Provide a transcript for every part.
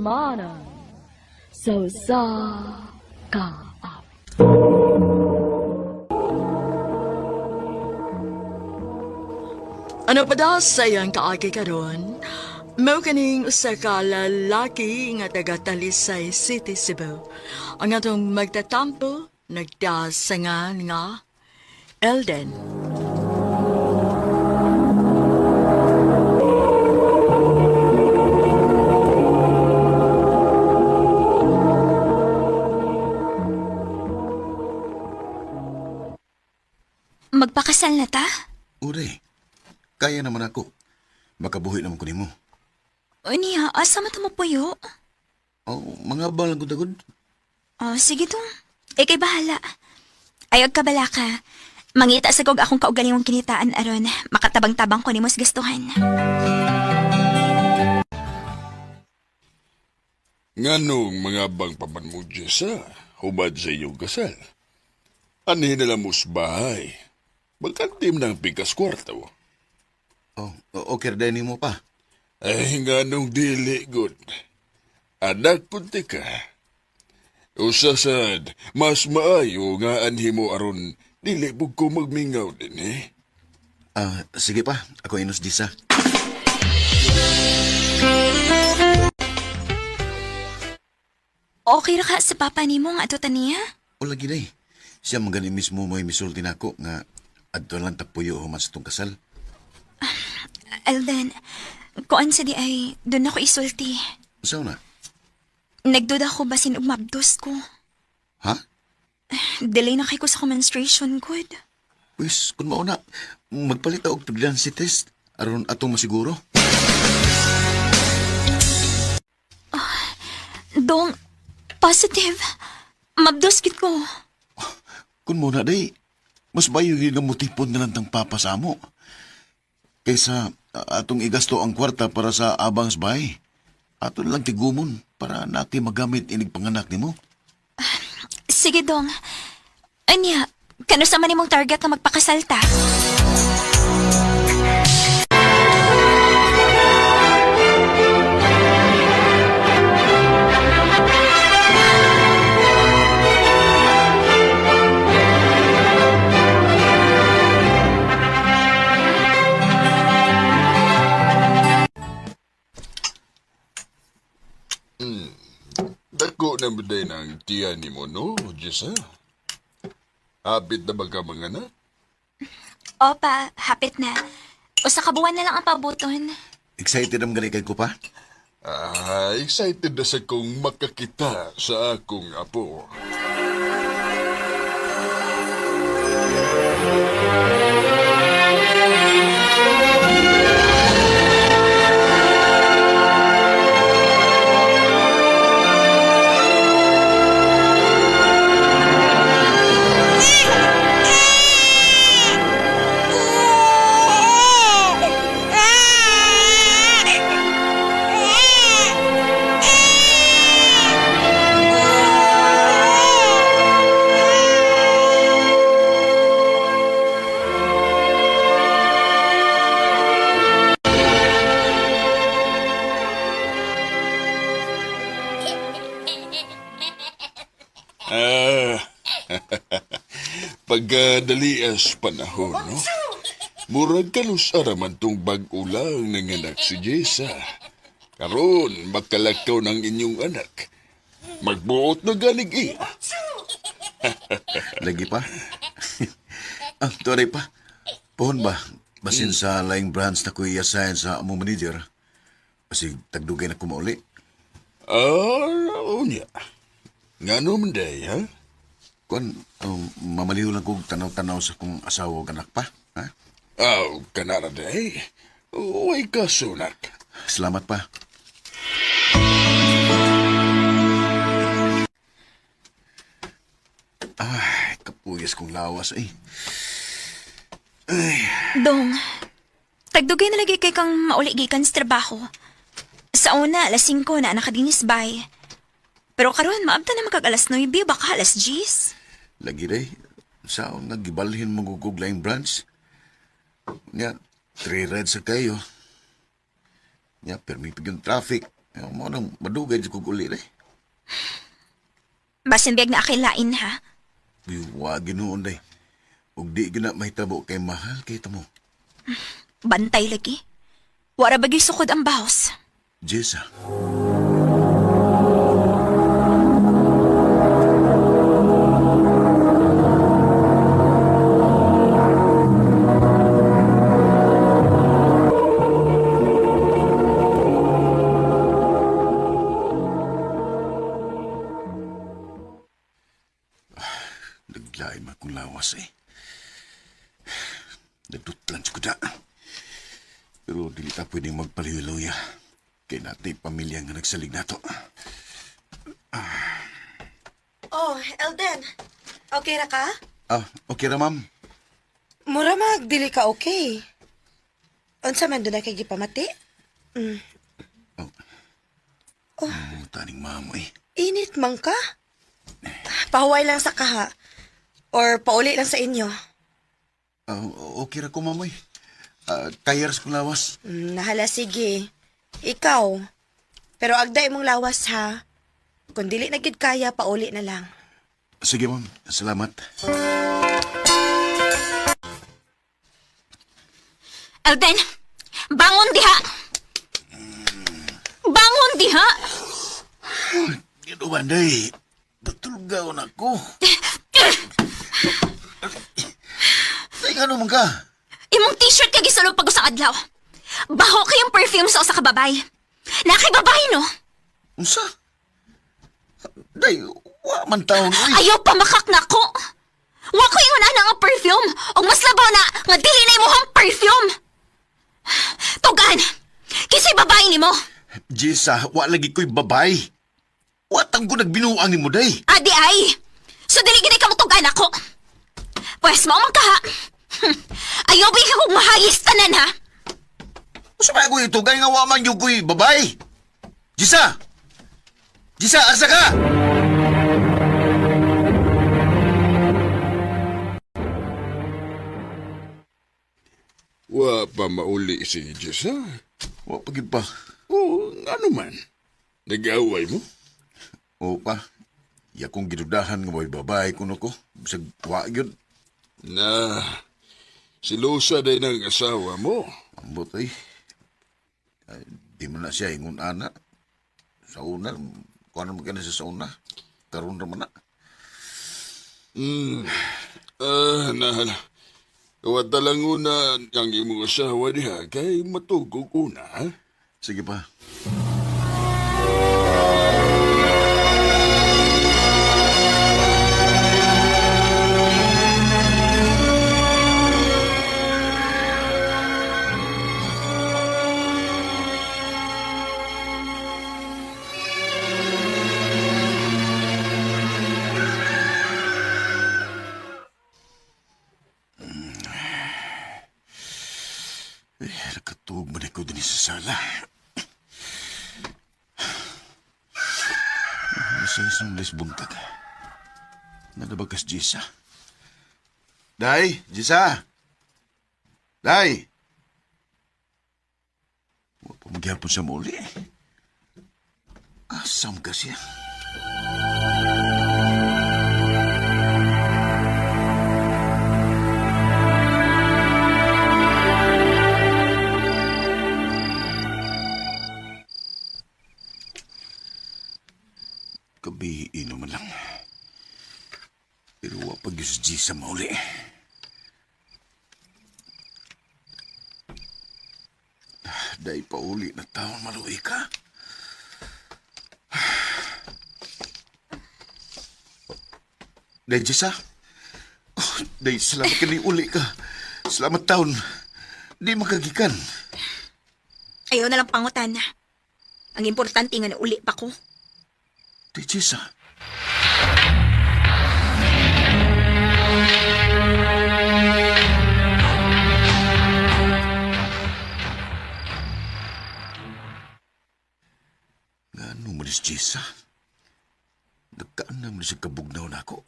Mana so sa ka. Ano pa daw sayang kaagi karon? Mao kaning usa ka lalaki nga taga Talisay City, Cebu. Ang atong magtatampo nagdasangan nga Elden. Magpakasal na ta? Ure, kaya naman ako. Makabuhi naman ko nimo. O niya, asa man mo puyo? Oh, mga balang gud-agud. Oh, sige tong. Ikay bahala. Ayog ka bala ka. Mangita sa kog akong kaugaling mong kinitaan aron. Makatabang-tabang ko nimos gastuhan. Nganong mga bang paman mo, Jessa, hubad sa iyong kasal? Anihin na lang mo sa bahay. Magkantim ng pikas kwarto. Oh, okay din mo pa. Ay, nganong dili, good. Anak punti ka. Usasad, mas maayo nga anhi mo aron dili bug ko magmingaw din eh. Sige pa, ako inos disa. Okay ra ka sa papa nimo nga atutan niya? O lagi day. Siya magani mismo mo'y misulti na ako nga adto lang tapuyo human sa tong kasal. Elden, kuan sa di ay doon ako isulti. Saan na? Nagduda ko basin og mabdos ko. Ha? Delay na kay ko sa menstruation, good. Wis, kung mauna, magpalit og pregnancy test aron atong masiguro. Dong, positive. Mabdos gid ko. Kung muna day, mas bayo yung gamutipon na lang tang papasamo. Kaysa atong igasto ang kwarta para sa abang sa bahay. Aton lang tigumon para natin magamit inig panganak nimo. Sige, Dong. Anya, kano sa man imong target na magpakasal ta? Dako na biday ng tiyan ni mo, no, Jessa? Habit na ba ka mga anak? Opa, hapit na. Usa ka buwan na lang ang pabuton. Excited ang gani kay ko pa? Excited na sa kong makakita sa akong apo. Pagdalias panahon, no? Murag kalus araman tong bag-ulang ng anak si Jessa. Karon, makalakaw ng inyong anak. Magbuot na ganig iya. Lagi pa? Tuwaray pa. Pohon ba? Basin sa laing branch na kuya assign sa among manager. Kasi tagdugay na kumauli. Unya. Nga naman day, ha? Kung mamaliw lang kong tanaw-tanaw sa kong asawa o anak pa. Ha? Kanara day. Uy ka, sunak. Salamat pa. Ay, kapuyas kong lawas eh. Ay. Dong, tagdugay na lagi kay kang mauli gikan sa trabaho. Sa una, alas 5 na nakadinis bay. Pero karon maabta na magkag alas 9, baka alas 10. Lagi day, saan nagibalhin maguguglaing branch? Nga, 3 rides sa kayo. Ya, pero may yung traffic. Mo nang madugay sa kuguli eh. Basin biyag na akilain ha. Wa ginoon day. Ug di gina mahitabo kay mahal kay mo. Bantay lagi. Wara bagay sukod ang bahos. Jessa. Naglay man kong lawas eh. Nagtutlan sa kuda. Pero dili ta pwedeng magpaliluya. Kaya natin pamilya nga nagsalig na to. Oh, Elden. Okay ra ka? Okay ra, ma'am. Mura dili ka okay. Unsa man doon na kay gipamati? Taning mamo eh. Init man ka? Pahuway lang sa kaha. Or pauli lang sa inyo. Okay ra ko, mamoy. Kayars kong lawas. Nahala sige. Ikaw. Pero agday mong lawas ha. Kung dili na gid kaya, pauli na lang. Sige, ma'am. Salamat. Elden, bangon diha! Bangon diha! Ito ba, day? Tutulgaw na ko. Ay, ano man ka? Imong t-shirt kag gisulod pag usang adlaw. Baho kayong perfume sa usa ka babay. Nakay babay no? Unsa? Day, wa man taon. Ayaw pa makak na ko. Wa ko ingon ana nga perfume o mas labaw na nga dili na imong perfume. Tugan. Kisay babay nimo. Jessa, wa lagi ko'y babay. Wa tang ko nagbinuang ni mo, day. Adi ay. So dili gid ka mo tugan ako. Pues mao man ka ha. Ayaw ba kong mahayis tanan ha? Unsa ba ko ito? Gaya nga wa man yung ko'y babay. Jessa! Jessa, asa ka? Wa pa mauli si Jessa. Wa pagid pa. O, ano man? Nag-away mo? O pa. Ya kong gidudahan nga may babay kuno ko. Bisag wa yun. Na, silusa din ang asawa mo. Ambot ay. Di man na siya ingon ana. Sa una, kung ano magkana siya sa una. Karoon naman na. Nahala. Kawat talang una ang imong asawa diha kay matugog una, ha? Sige pa. Nakatuog man ako din sa sala. Nasa isang les buntag. Nadabagas Jessa. Day! Jessa! Day! Huwag pa magyapon sa muli. Asam ka siya. Kabihin naman lang. Pero wapag yung si Jessa mauli. Dahil pa uli na taon maluwi ka. Dahil Jessa. Dahil salamat ka ni uli ka. Salamat taon. Di makagikan. Ayaw na lang pangutan na. Ang importante nga na uli pa ko. Dahil Jessa. Ngano mo ni si Jessa? Nagkaan naman siya kabugnaw na ako.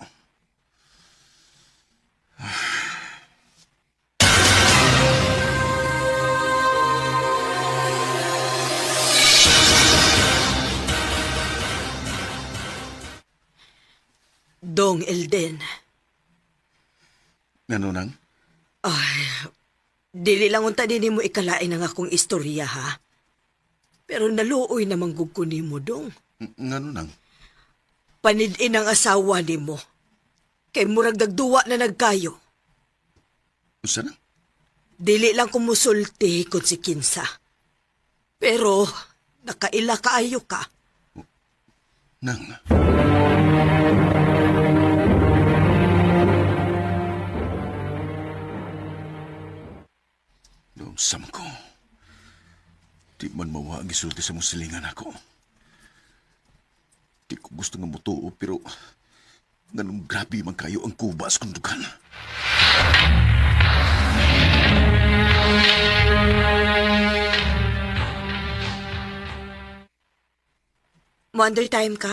dong, Elden. Ngano nang? Dili lang unta din mo ikalain ang akong istorya, ha? Pero naluoy namang gugkunin mo, dong. Ngano nang? Panidin ang asawa ni mo. Kay murag dagduwa na nagkayo. Usa na? Dili lang kumusulti kung si Kinsa. Pero, nakaila kaayo ka. Nang? Doon sam ko. Di man mawa ang gisulti sa musilingan ako. Di ko gusto nga mutuo pero ganun grabe man kayo ang kubas kong dugan. Wonder time ka?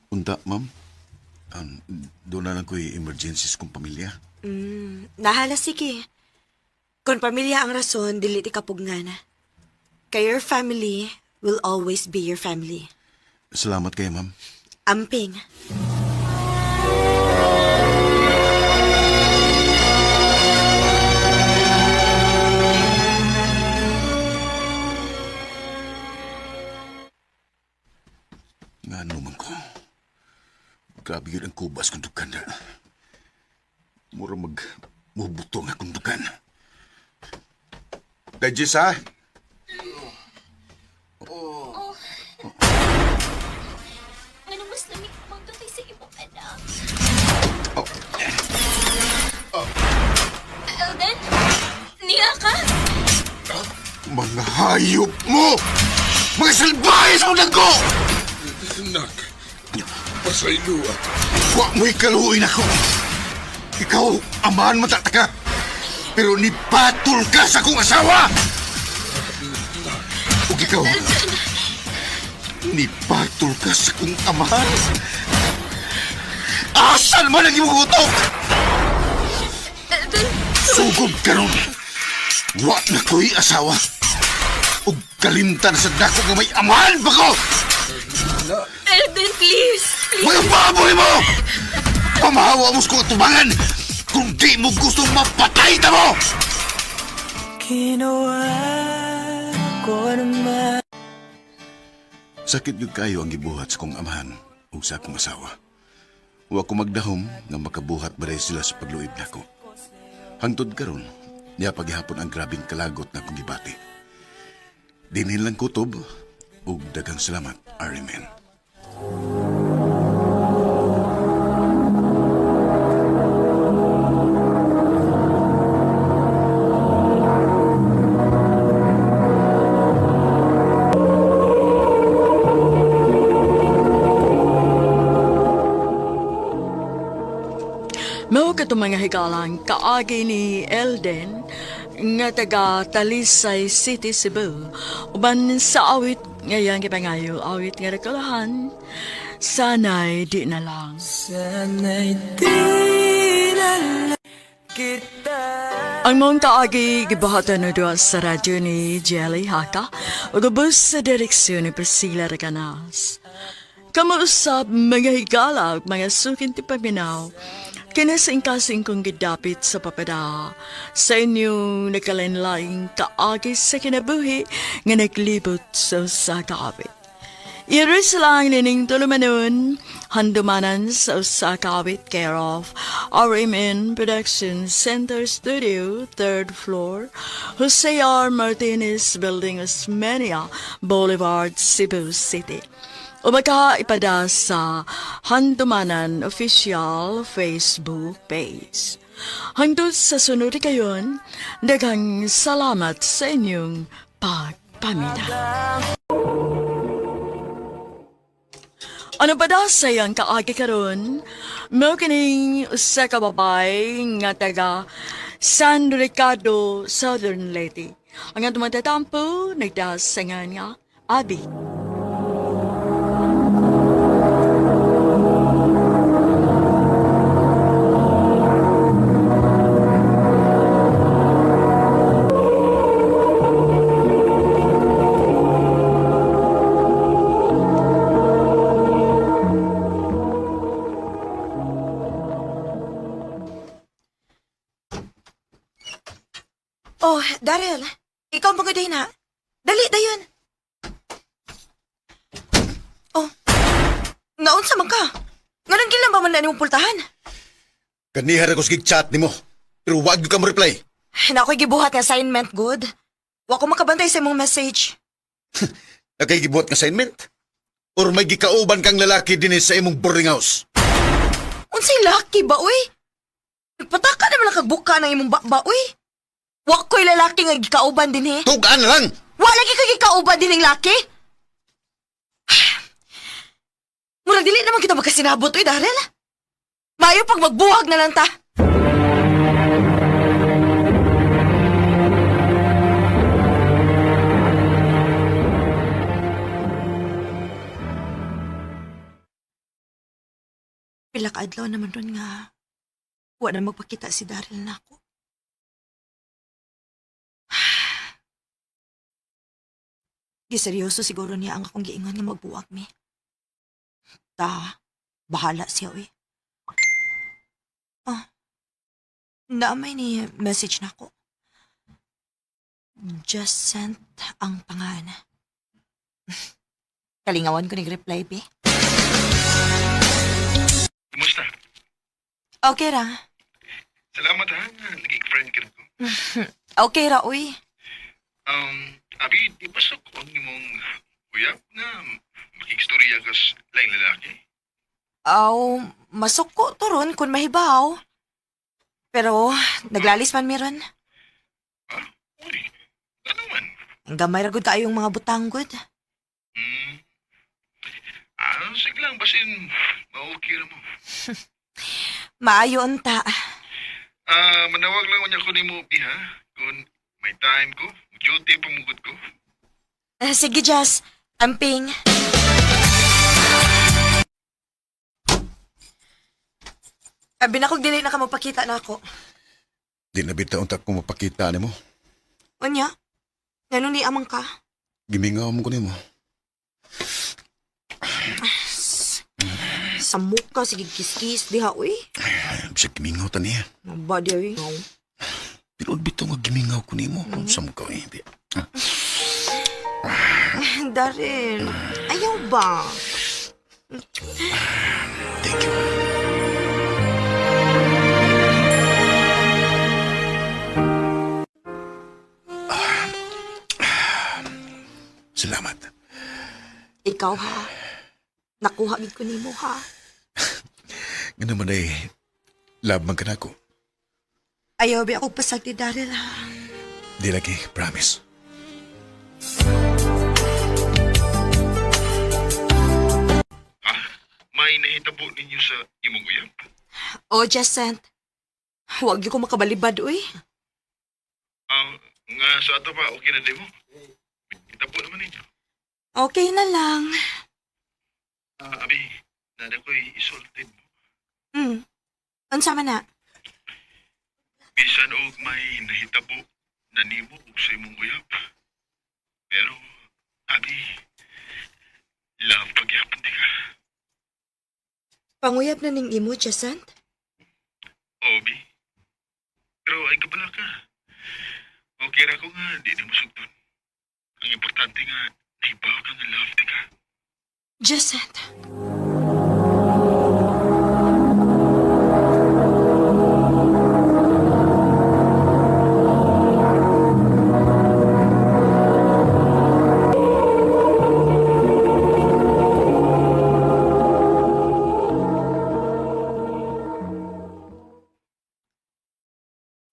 Unta, ma'am. Doon na lang ko'y emergencies kong pamilya. Nahala sige. Kung pamilya ang rason, dili ti kapugngana. Kay your family will always be your family. Salamat kayo, ma'am. Amping. Nga naman ko. Grabe yun ang kubas kong dugan na. Mura magbubuto nga kong dugan. Dajis, ha? Ano mas lamig magdutay sa imong anak? Elden? Niya ka? Mga hayop mo! Mga salbahe sa unang ko! Nak, pasaylo at Huwag mo'y kaluin ako. Ikaw, amahan matataka. Pero nipatol ka sa kong asawa! Ug ikaw, nipatol ka sa kong amahan. Asan man ang iyong utok? Sugod ka ron. Wa na ko'y asawa. Ug kalimtan sa dako nga may amahan pa ko! Elden, please! Mga baboy mo! Pamahawa mo sa kong atubangan kung di mo gusto mapatay na mo! Sakit yung kayo ang gibuhat sa kong amahan o sa akong asawa. Huwag ko magdahom nga makabuhat bare sila sa pagluib nako. Hangtod karon, niya paghihapon ang grabing kalagot na akong gibati. Dinhin lang kutob ug daghang salamat, Arimen. Mao kato mga higalang kaagi ni Elden nga taga Talisay City, Cebu. Uban sa awit ngayang kipangayo awit nga rekalahan. Sana'y di na lang. Ang mong kaagi gibahatan na doon sa radyo ni Jelly Haka o gabos sa direksyon ni Priscilla Reganas. Kamuusap mga higala mga sukin ti paminaw. Kinasing-kasing kong gidapit sa papada sa inyong nakalinlaing kaagi sa kinabuhi nga naglibot sa kaawit. Iris lang nining tulumanon, handumanan sa kaawit care of RMN Production Center Studio, 3rd floor, Jose R. Martinez Building, Osmeña Boulevard, Cebu City. O baka ipada sa Handumanan Official Facebook page. Hangtod sa sunod kayon, daghang salamat sa inyong pagpamina. Ano pa da sayang kaagi karon? Mo kining usa ka babay nga taga San Ricardo, Southern Leyte. Ang atong matatampo, nagdasangan nga, Abi. Daryl, ikaw ang pagaday na. Dali, dayon. Oh, naunsa man ka? Ngayon gilang ba man na nimong pultahan? Kanihar ako sige chat nimo. Pero wag ka mo reply. Na ako'y gibuhat nga assignment, good. Wa ko makabantay sa imong message. Nakaigibuhat nga assignment? Or may gikauban kang lalaki din sa imong boarding house? Unsay laki ba, uy? Nagpataka naman ang kagbuka ng imong ba, uy? Wa ko'y lalaki nga gikauban din, eh. Tugaan na lang! Wa lagi ko gikauban din ng laki? Murag dili naman kita magkasinabot, uy, Daryl. Mayo pag magbuhag na lang ta. Pila ka adlaw naman ron nga wa na magpakita si Daryl na ako. Di seryoso siguro niya ang akong giingon nga magbuwag mi. Bahala siya, uy. Naamay ni message na ako. Just sent ang pangalan. Kalingawan ko nag-reply, be. Kumusta? Okay ra. Salamat ha, naging friend ka ko. Okay ra, uy. Abi, di pasok ang imong uyap na makikistorya ka sa laing lalaki. Aw, masok ko to ron kung mahibaw. Pero, naglalis man meron. Uy, ano man? Ang gamay ragod kayong mga butanggod. Sige lang, basin maukira mo. Maayo unta. Manawag lang niya ko ni mo, ha? Kung may time ko, duty pamugod ko. Sige, Jazz. Amping. Abi na kong dili na ka magpakita na ako. Di na bitaon ta kung mapakita nimo. Unya? Ganun ni amang ka? Gimingaw mo ko nimo. Sa muka, sige kiskis, diha, uy. Bisa gimingaw ta niya. Mabadi, uy. Pero bitaw nga gimingaw ko nimo. Sa mo ka eh. Daryl, ayaw ba? Thank you. Salamat. Ikaw, ha? Nakuha gid ko nimo, ha? Nga naman ay labang ka na ako. Ayaw ba ako pasag ni Daryl, ha? Di lagi, promise. May nahitabo ninyo sa imong uyap. O, Jacent. Huwag ko makabalibad, uy. Nga sa ato pa, okay na di mo? Hitabo naman ninyo. Okay na lang. Abi, nada ko'y isultid mo. Unsa man na? Bisan og may nahitabo na nimo ug sa imong uyap. Pero, abi, love pagyapon di ka. Panguyab na ning imo, Jacent? Obi. Pero ay kabala ka. Okay ra ko nga, di na masugton. Ang importante nga, nahibaw ka nga love di ka. Jacent.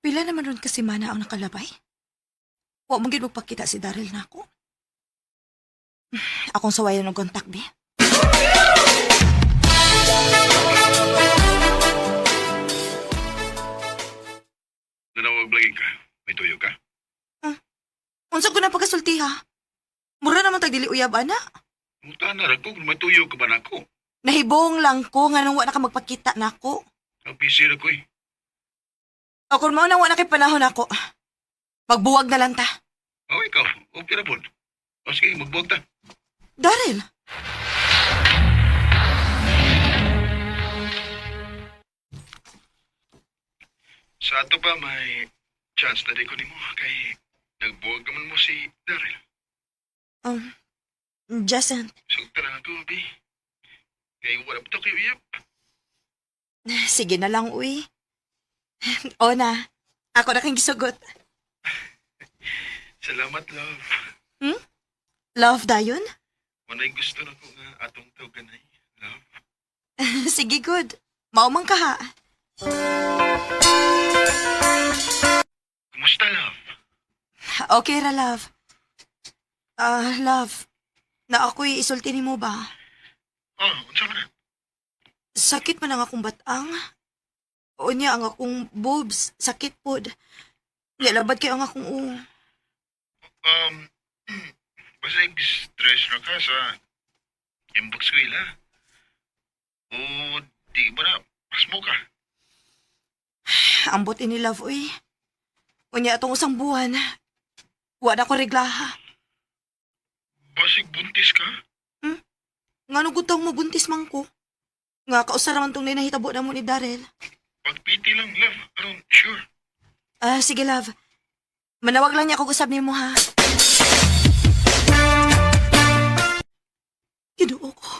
Pila naman ron kasi mana ang nakalabay? Wa mong gid magpakita si Daryl na ako. Akong sawayan ng kontak, be. Nanawag lagi ka. May tuyo ka? Unsa ko na pagkasulti, ha? Mura naman tagdili uyab, ana. Muta na rag ko kung may tuyo ka ba na ako? Nahibong lang ko nga nang wa na ka magpakita na ako. Ang busy na ko eh. O kung mao nang wa na kay panahon ako, magbuwag na lang ta. Oh, ikaw. Okay na po. O sige, magbuwag ta. Daryl, Sa ato pa may chance na di ko nimo kay Nagbuwag naman mo si Daryl. Jason, Sugta lang ako, Obi. Kaya wala pa ito kayo iyap. sige na lang, uy. O na, ako na kang gisugot. Salamat, love. Love dayon? Manay gusto na ko nga atong tawganay, love. Sige, good. Maumang ka ha. Kumusta, love? Okay ra, love. Love, na ako'y isulti ni mo ba? Oh, unsa man na? Sakit man ang akong batang. O niya ang akong boobs, sakit pod. Nilabad kayo ang akong Basta stress na ka sa inbox ko ila. O di ba na, pasmo ka? ambot ini love, uy. O niya atong usang buwan. Wala ko reglaha. Basig buntis ka? Nga nung gutang mo buntis man ko. Nga kausaraman tong ninahitabo na mo ni Daryl. Pagpiti lang, love. Aron, sure. Sige love. Manawag lang niya kung usab ni mo ha. Kinuo ko.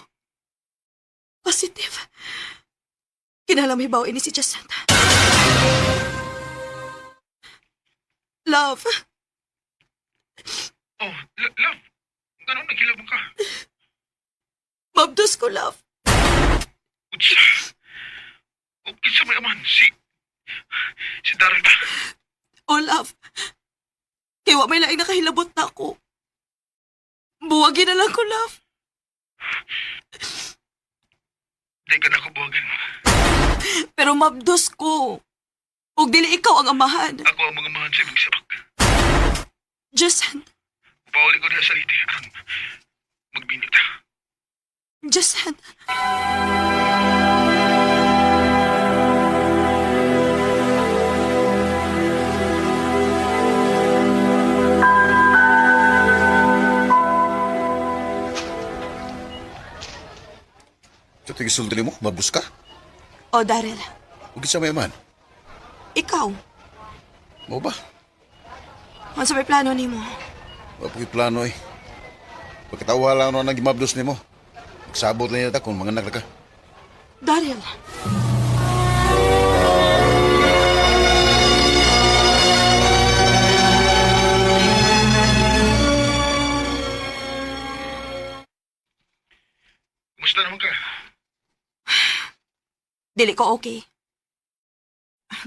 Positive. Kinalamibaw ini si Jason. Love. Oh, love. Ganun nagkilabang ka. Mabdos ko, love. Utsa. O kinsa may aman, si Daryl ba? Oh, love. Kaya may laing nakahilabot na ako. Buwagin na lang ko, love. Di ka na ko buwagan. Pero mabdos ko. Ug dili ikaw ang amahan. Ako ang mga mahan sa ibang sabak. Jason. Pauli ko na sa saliti. Aron, magbinit ta. Jason. Sa tigisulti mo, mabus ka? Oh, Daryl. Huwag sa may man. Ikaw. Mo ba? Ano sa may plano ni mo? Wapag plano eh. Pagkatawa lang no nang gimabdos ni mo. Magsabot lang yata kung mga anak na ka. Daryl. Kumusta naman ka? Dili ko okay.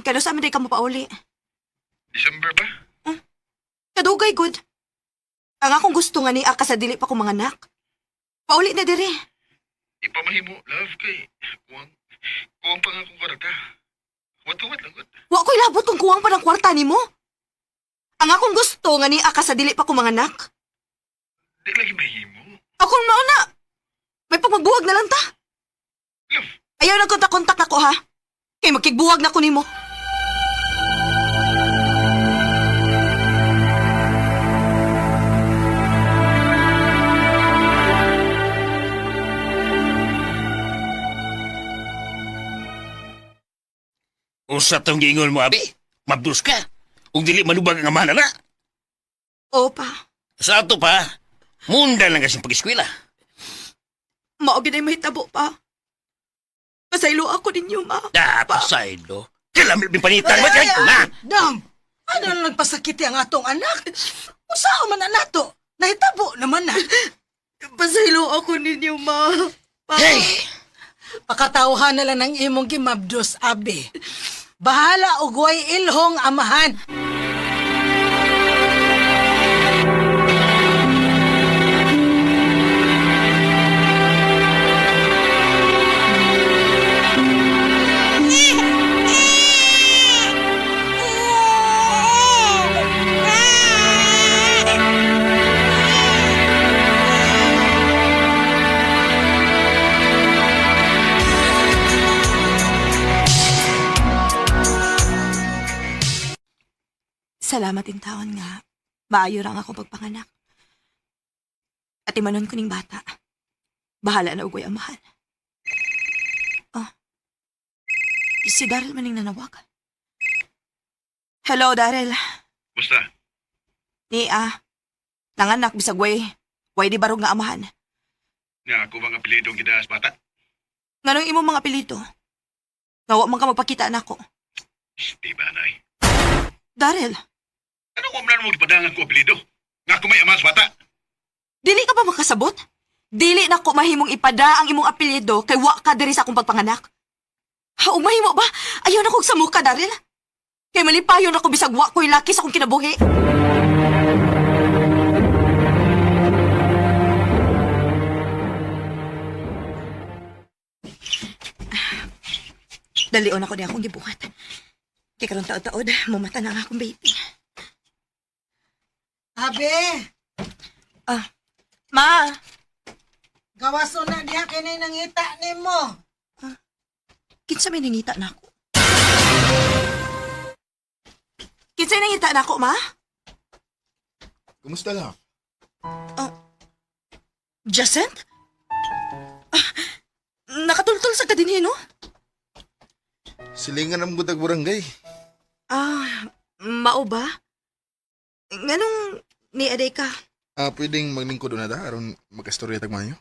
Kano sa amin di ka mapauli? December ba? Kadugay, good. Ang akong gusto nga ni Aka sa dili pa ko mga anak. Pauli na diri. Ipamahimo, love, kay kuwang pa nga akong kwarta. Wat-wat lang, good. Wa ko'y labot kung kuwang pa ng kwarta ni mo. Ang akong gusto nga ni Aka sa dili pa ko mga anak. Di lagi mahimo. Akong mauna. May pagmagbuwag na lang ta. Love, Ayaw na kontak-kontak ako ha. Kay magkigbuwag na ko ni mo. Usa tong giingon mo, abi? Mabdus ka? Ug dili manubag ang amahan na? Opa, Sa ato pa, munda lang kasing pag-eskwela. maugin ay mahitabo pa. Pasaylo ako ninyo, ma. Pasay do. Kalamil pinitan mo kay na. Dam, ano na nagpasakiti ang atong anak? Usao man na nato. Nahitabo naman na. Pasaylo ako ninyo, ma. Hey! Pakatawhan na lang ng imong gimabdos, abi. Bahala og way ilhong amahan. Salamat in taon nga. Maayo rang ako pagpanganak. At imanon ko ning bata. Bahala na ugoy amahan. Oh. Si Daryl maning nanawag. Hello, Daryl. kumusta? nanganak bisag way di barog nga amahan. Nga ako mga apelidong gidaas bata. Nganong imo mga apelyido? Nga wa man ka magpakita nako. Di ba, Nay? Daryl, Ano ko man mo ipadangan ko apelido? Nga ako may amas bata. dili ka ba makasabot? Dili na ko mahimong ipada ang imong apelyido kay wa ka diri sa akong pagpanganak. Ha, mahimo ba? Ayaw na kong samuka, Daryl. Kay malipayon ako bisag wa ko'y laki sa akong kinabuhi. Dalion ako niya akong gibuhat. Kay karon taod-taod, mumata na nga akong baby. Abi, Ma! gawaso na diha kinay nangita nimo. Kinsa may nangita na ako? Kinsa may nangita na ako, Ma? Kumusta lang? Jacent? Nakatultol sa kadinhi, no? Silingan ng budag barangay. Mao ba? Nganong ni aday ka? Pwedeng maglingkod na da aron magkastorya tagmayo.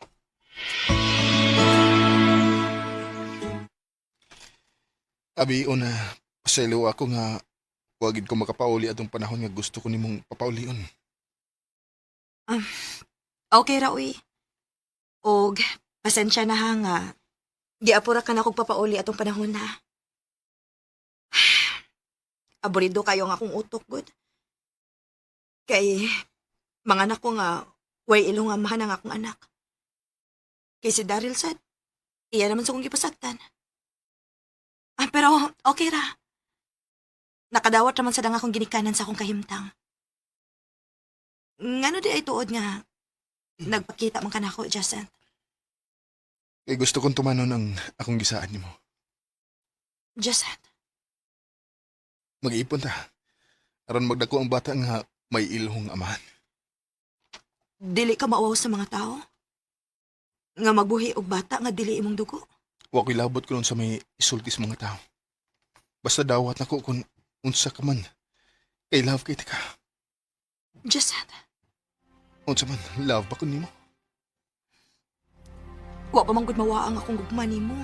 Abi, una, pasaylo ako nga wagid ko makapauli atong panahon nga gusto ko nimong papaulion. Okay ra, uy. Og, pasensya na ha nga. Giapura ka na kog papauli atong panahon na. Aborido kayo nga akong utok, good. Kay, mga anak ko nga, way ilong amahan ang akong anak. Kay si Daryl sad, iya naman sa kong gipasaktan. Pero, okay ra. Nakadawat naman sa dang akong ginikanan sa akong kahimtang. Ngano di ay tuod nga, nagpakita man ka na ako, Jacent. Kay gusto kong tumanon ang akong gisaan nimo. Jacent, Mag-iipon ta. Aron magdako ang bata nga may ilhong amahan. dili ka maawaw sa mga tao? Nga magbuhi og bata nga dili imong dugo? Wa ko'y labot ko nun sa may isulti sa mga tao. Basta dawat na ko kung unsa ka man. Kay love kay ka. Jacent, Unsa man, love ba ko nimo? wa pa man gud mawaang akong gugma nimo.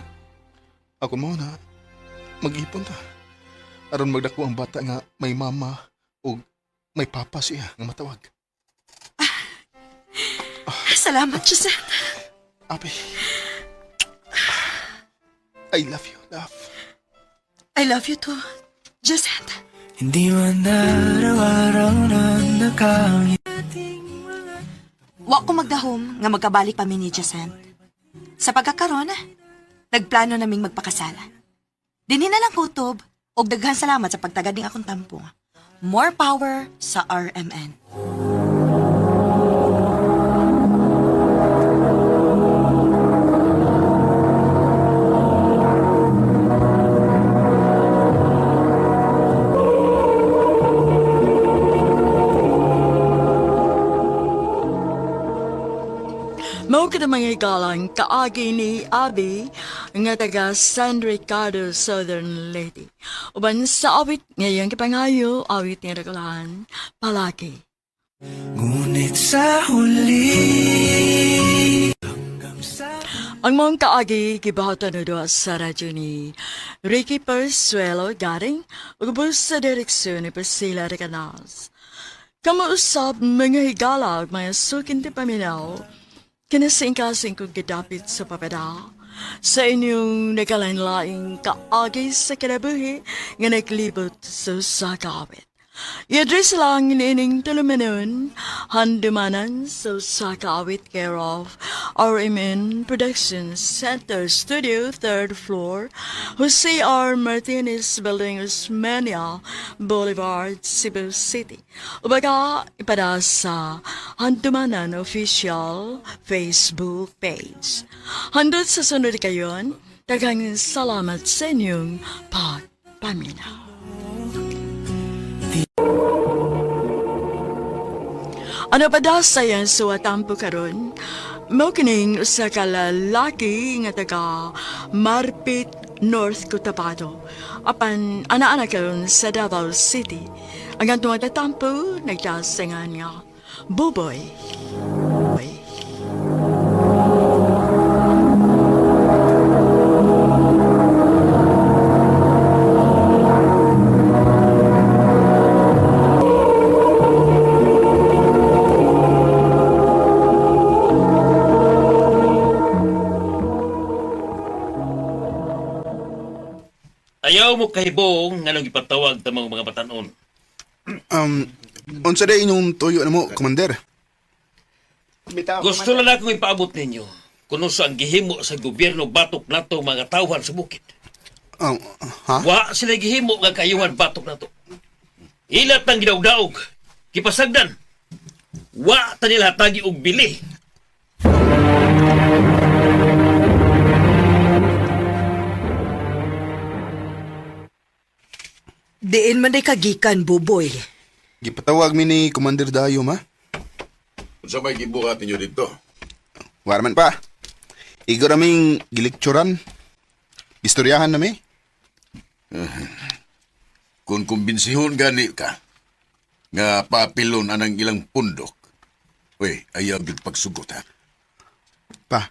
Ako mo na, mag-ipon ta. Aron magdako ang bata nga may mama o may papa siya nga matawag. Salamat, Jacent. Abi, I love you, love. I love you too, Jacent. Hindi man araw-araw na nakangit. Wa ko magdahom nga magkabalik pa mi ni Jacent. Sa pagkakaroon, nagplano naming magpakasal. Dinhi na lang kutob og daghan salamat sa pagtagad ning akong tampo. More power sa RMN. Mao kada mga galang kaagi ni Abi nga taga San Ricardo, Southern Leyte. Uban sa awit ngayong kipangayo, awit ni Ragulahan, palagi. Ngunit sa huli Ang mong kaagi gibahatan na doon sa radyo ni Ricky Persuelo garing ugubos sa direksyon ni Priscilla Recanas. Kamuusap mga higala mga sukin ti paminaw kinasingkasing kong gidapit sa papada sa inyong nagalain-laing kaagi sa kinabuhi nga naglibot sa kawit. I-address lang ining tulumanon, handumanan sa kawit care of RMN Productions Center Studio, 3rd floor, Jose R. Martinez Building, Osmeña Boulevard, Cebu City. Ubaga, ipada sa Handumanan Official Facebook page. Handot sa sunod kayon, daghang salamat sa inyong pagpaminaw. Ano pa daw sayang suwatampo karon? Mao kining usa ka lalaki nga taga Marpit North Cotabato. Apan ana-ana karon sa Davao City. Ang atong tatampo nagdasingan nga Buboy. Ayaw mo kahibong nga nang ipatawag ta mga batanon. Unsa day inyong tuyo na mo, Commander? Gusto lang akong ipaabot ninyo kung sa ang gihimo sa gobyerno batok nato mga tawhan sa bukid. Ha? Wa sila gihimo nga kayuhan batok nato. Ilat ang gidawdaog, kipasagdan. Wa ta nila hatagi og bili. Diin man day kagikan, Buboy. Gipatawag mi ni Commander Dayo, ma? Unsa may gibuhat ninyo dito? Warman pa. Igo raming gilikturan. Istoryahan na mi. Kung kumbensihon gani ka, nga papilon anang ilang pundok, ayaw gid pagsugot ha. Pa,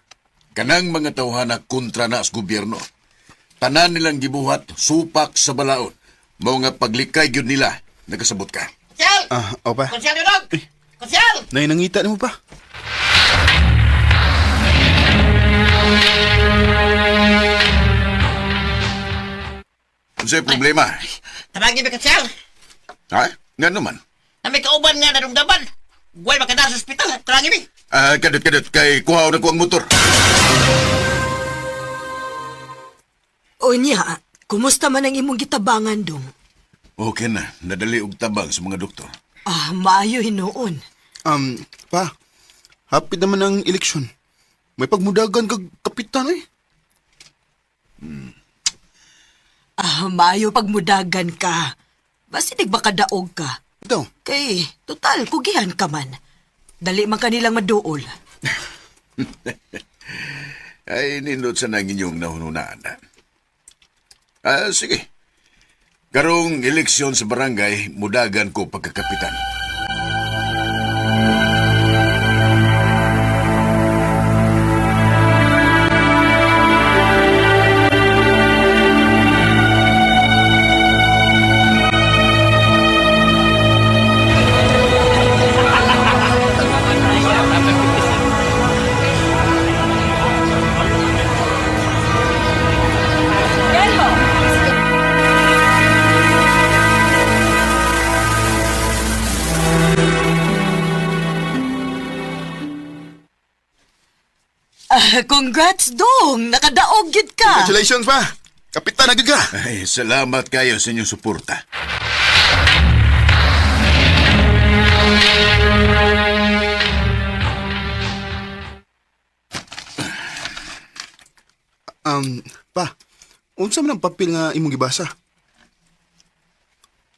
Kanang mga tawhana kontra na sa gobyerno. Tanan nilang gibuhat, supak sa balaod. Mao nga paglikay gyud nila, nagasabot ka. pa. Konsyal yun! Konsyal! Nangita mo pa. Unsay problema? Tabagin ba konsyal? Ha? Nga naman. Na may kauban nga narumdaman. Guway makada sa ospital. Kulangin mi. Kadit, kay kuhaw na ko ang motor. Unya, kumusta man ang imong gitabangan dong? Okay na, nadali og tabang sa mga doktor. Maayo hinoon. Pa, hapit naman ang eleksyon. May pagmudagan kag kapitan eh. Maayo pagmudagan ka. Basta baka daog ka. Ito, Kay, total, kugihan ka man. Dali man kanilang maduol. Ay, nindot sa nang inyong nahununaan. Sige. Karong eleksyon sa barangay, mudagan ko pagkakapitan. Congrats, dong! Nakadaog yun ka! congratulations pa. Kapitan agad ka. Ay, salamat kayo sa inyong suporta. Pa, unsa man ang papel nga imong gibasa?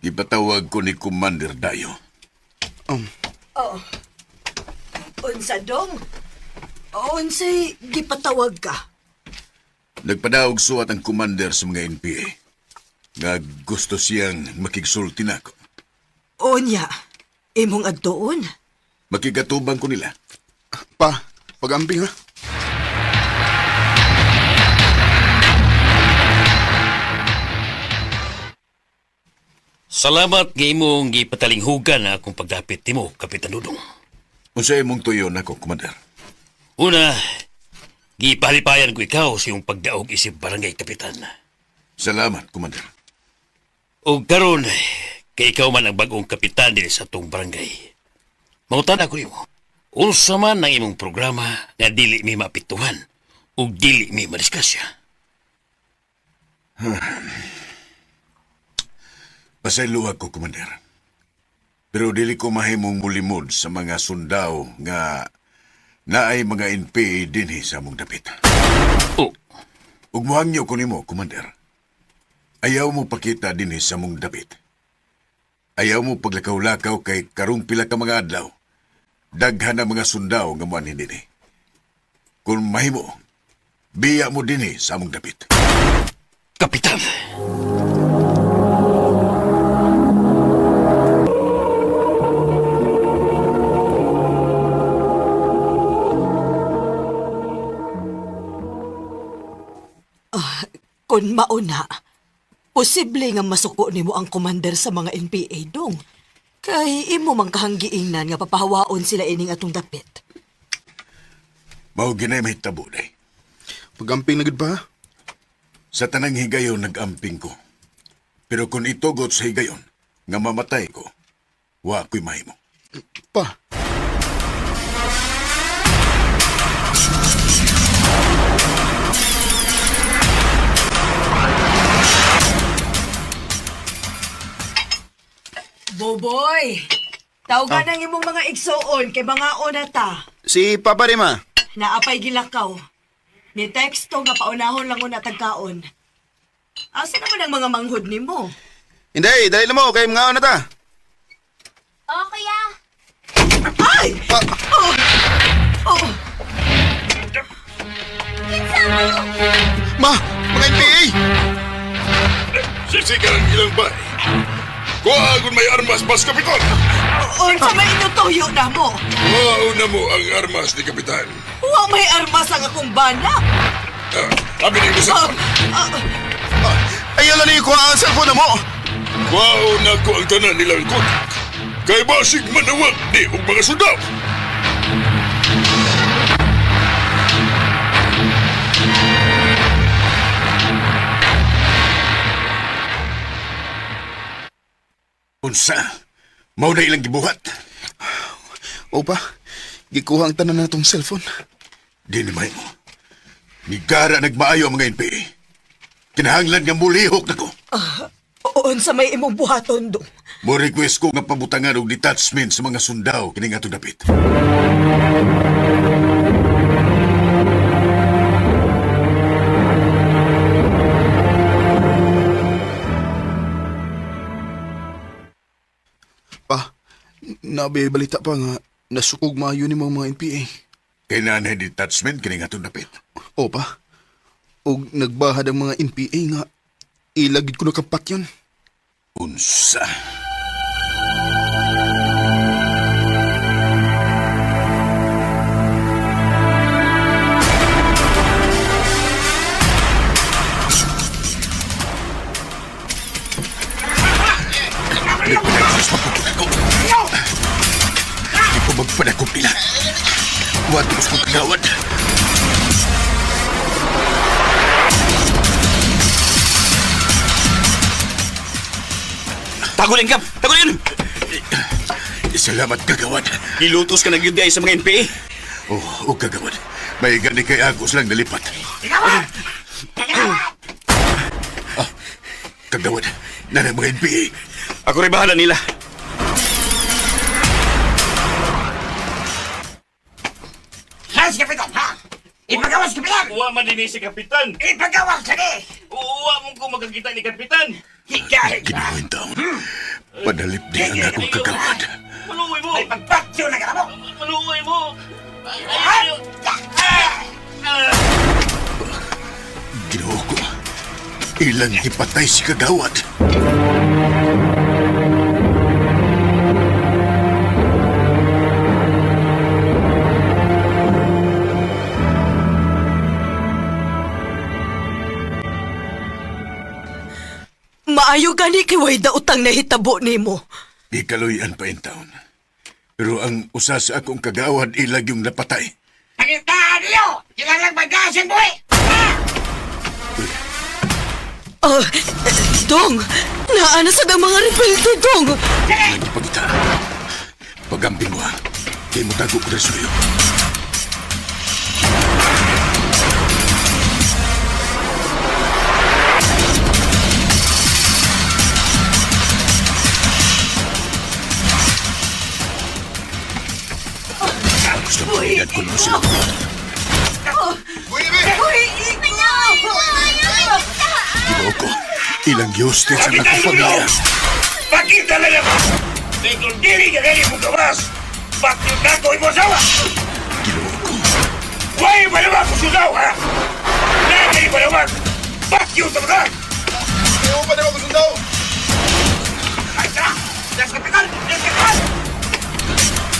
Ipatawag ko ni Commander Dayo. Unsa, dong? Unsay gipatawag ka? Nagpadaog suwat ang commander sa mga NPA. Nga gusto siyang makigsulti na ako. Unya, imong adtoon? Makigatubang ko nila. Pa, pag-amping ha. Salamat nga imong gipatalinghugan na akong pagdapit nimo, Kapitan Dudong. Unsay mong tuyo na ko, Commander? Una, gipalipayan ko ikaw sa iyong pagdaog isip barangay kapitan. Salamat, Commander. O karon, kay ikaw man ang bagong kapitan din sa tong barangay. Mautan ako nimo. Unsa man ang imong programa nga dili mi mapituhan o dili mi madiskasya. Pasaylo ako, Commander. Pero dili ko mahimong mulimod sa mga sundao nga naay mga NPA dinhi sa among dapit. Oh, Ug muhangyo ko nimo, Commander. Ayaw mo pakita dinhi sa among dapit. Ayaw mo paglakaw-lakaw kay karong pila ka mga adlaw. Daghan na mga sundao nga muan dinhi. Kung mahimo, biya mo dinhi sa among dapit. Kapitan. Kung mauna, posible nga masuko nimo ang commander sa mga NPA dong. Kay imo mang kahanggiingnan nga papahawaon sila ining atong dapit. Mao ginay may tabo day. Pagamping na gid ba? Sa tanang higayon nag-amping ko. Pero kung itugot sa higayon, nga mamatay ko, wa ko'y mahimo. Pa, Boboy! Tawgan ang imong mga igsoon kay mga onata. Si Papa Rima. Naapay gilakaw. Ni teksto nga paunahon lang una tagkaon. Asa naman ang mga manghod nimo? Hindi, dahil mo, kay mga na ta. Oh, kuya. Ay! Oh! Oh! Kinsa mo? Ma! Mga NPA! Sisigan ang ilang bay. Kuhagon may armas, Mas Kapitan. Unsa may inutuyo na mo? Mauna mo ang armas ni Kapitan. Wa may armas ang akong bana. Abi ni Musa. Ayaw na niyo kuha ang cellphone na mo. Mauna ko ang tanan nilang kontak. Kay basig manawag di og mga sundao. Unsa? Mao na ilang gibuhat. O pa, gikuha ang tanan na itong cellphone. Di ni mahimo. Nigara nagmaayo ang mga NPA. Kinahanglan nga mulihok na ko. Unsa may imong buhaton dong? Mo request ko nga pabutangan og detachment sa mga sundao kining atong dapit. Pa, nabibalita pa nga nasukog maayo ni mga NPA. Kay nanay detachment kining atong dapit. O pa, og nagbahad ang mga NPA nga ilagid ko na kapat yun. Unsa? Di ko magpanakop nila. Watos ko kagawad. Tagulin, Kap! Tagulin! Salamat kagawad. Ilutos ka nagyuday sa mga NPA. Oh, kagawad. May gani kay Agos lang nalipat. Kagawad, nanay mga NPA. Ako rin bahala nila. Yes, Kapitan, ha? Ipagawas, Kapitan! Uwa man din si Kapitan. Ipagawas ka ni! Uwa mong ko magkakita ni Kapitan. Higa! Kinuhin taon. Padalip di ang akong kagawad. Maluoy mo. Ay, pagpatyo na ka mo! Maluoy mo. Ginoo ko. Ilang ipatay si kagawad. Maayo gani kay way daotang nahitabo nimo. Di kaluyan pa in taon. Pero ang usa sa akong kagawad ilag yung napatay. Pagintahan niyo! Kilalang magasin mo eh! Dong! Naana sa mga rebelde, Dong! Lagi pagita. Pagamping mo ha. Kaya mo tago ko rin sa'yo. Gusto mo iyan ko naman sila. Ginoo ko. Ilang justice ang akong pamilya. Pakita na naman! Dito diri ka ganyan mong gawas! Bakit na ko mo sawa? Ginoo ko. Huwag malawag ko sugaw ha! Nagay malawag! Bakit sa mga! Iupan na ako sundaw! Ay, tara! Yes, kapitan! Yes, kapitan!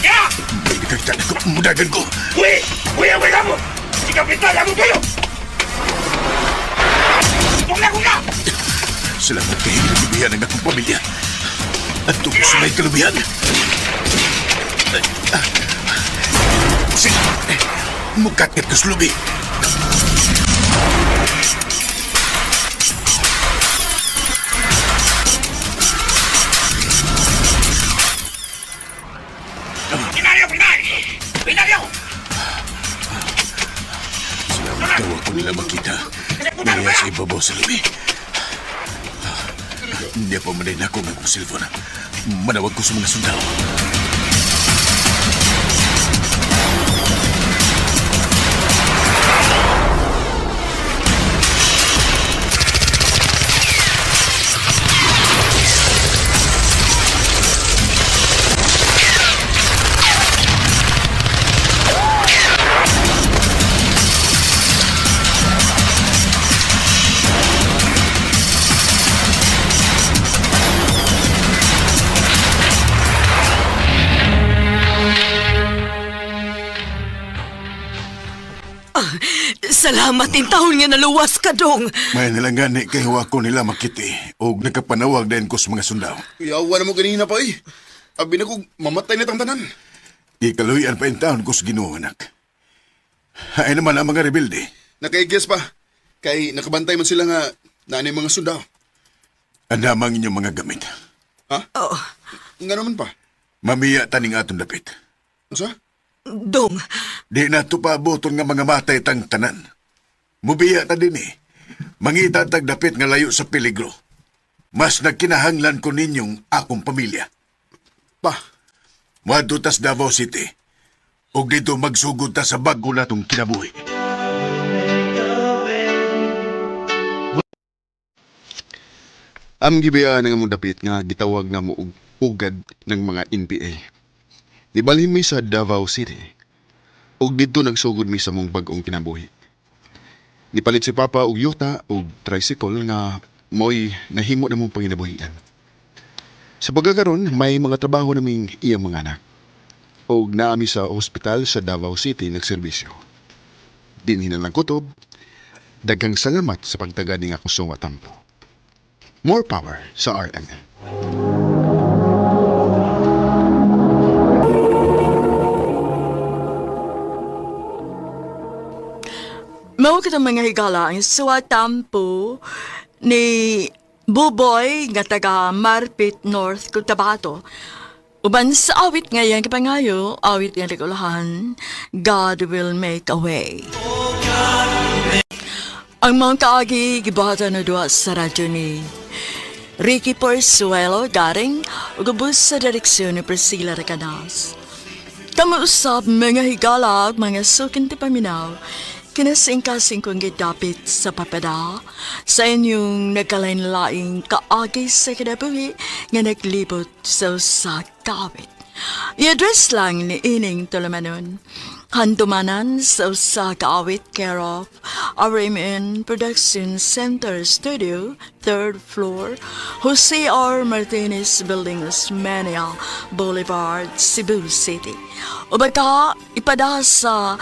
Ya! May nagkagtan ako, mudagan ko. Uy! Uy, uy, kamu! Si kapitan, kamu kayo! Kuya! Salamat kayo nagibihan ng akong pamilya. At tungkol sa may kalubihan. Sige, mukakit ko sa lubi. Pinaryo! Pinaryo! Salamat daw ako nila makita. Nariya sa ibabaw sa lubi. Hindi pa manayin ako ng akong silfon. Manawag ko sa mga sundalo. Salamat in taon nga naluwas ka, Dong. May nalangani kay ko nila makiti o nakapanawag din ko sa mga sundalo. Yawa na mo ganina pa eh. Abi na ko mamatay na tang tanan. Ikaluyan pa yung taon ko sa Ginoo, anak. Ay naman ang mga rebelde. Nakaigis pa. Kay nakabantay man sila nga nanay mga sundao. Andamang inyong mga gamit. Ha? Oh, Nga naman pa. Mamiya taning atong dapit. Asa? Dong, Di na to paaboton nga mga matay tang tanan. Mubiya ta din eh. Mangita tag dapit nga layo sa peligro. Mas nagkinahanglan ko ninyong akong pamilya. Pa, Muadto tas Davao City. Og dito magsugod ta sa bago natong kinabuhi. Am gibiyaan nga mong dapit nga gitawag nga mo og ugad ng mga NPA. Nibalhin mi sa Davao City. Og dito nagsugod mi sa mong bag-ong kinabuhi. Nipalit si Papa og yuta og tricycle nga mo'y nahimo na mong panginabuhian. Sa pagkakaroon, may mga trabaho naming iyang mga anak. Og naami sa ospital sa Davao City nagserbisyo. Dinhi na lang kutob, daghang salamat sa pagtagad ng akong suwa tampo. More power sa RMN. Mao kitang mga higala ang suwatampo ni Buboy nga taga Marpit North, Cotabato. Uban sa awit ngayon kapangayo, awit nga regulahan, God will make a way. Ang mga kaagi gibata na duwa sa radyo ni Ricky Porzuelo garing ugubos sa direksyon ni Priscilla Recanas. Kamuusap mga higala mga sukin ti paminaw, kinasingkasing kong gidapit sa papada sa inyong nagkalain-laing kaagi sa kinabuhi nga naglibot sa kawit. I-address lang ni Ining Tolomanon. Handumanan sa kawit care of RMN Production Center Studio, 3rd floor, Jose R. Martinez Building, Osmeña Boulevard, Cebu City. O baka ipada sa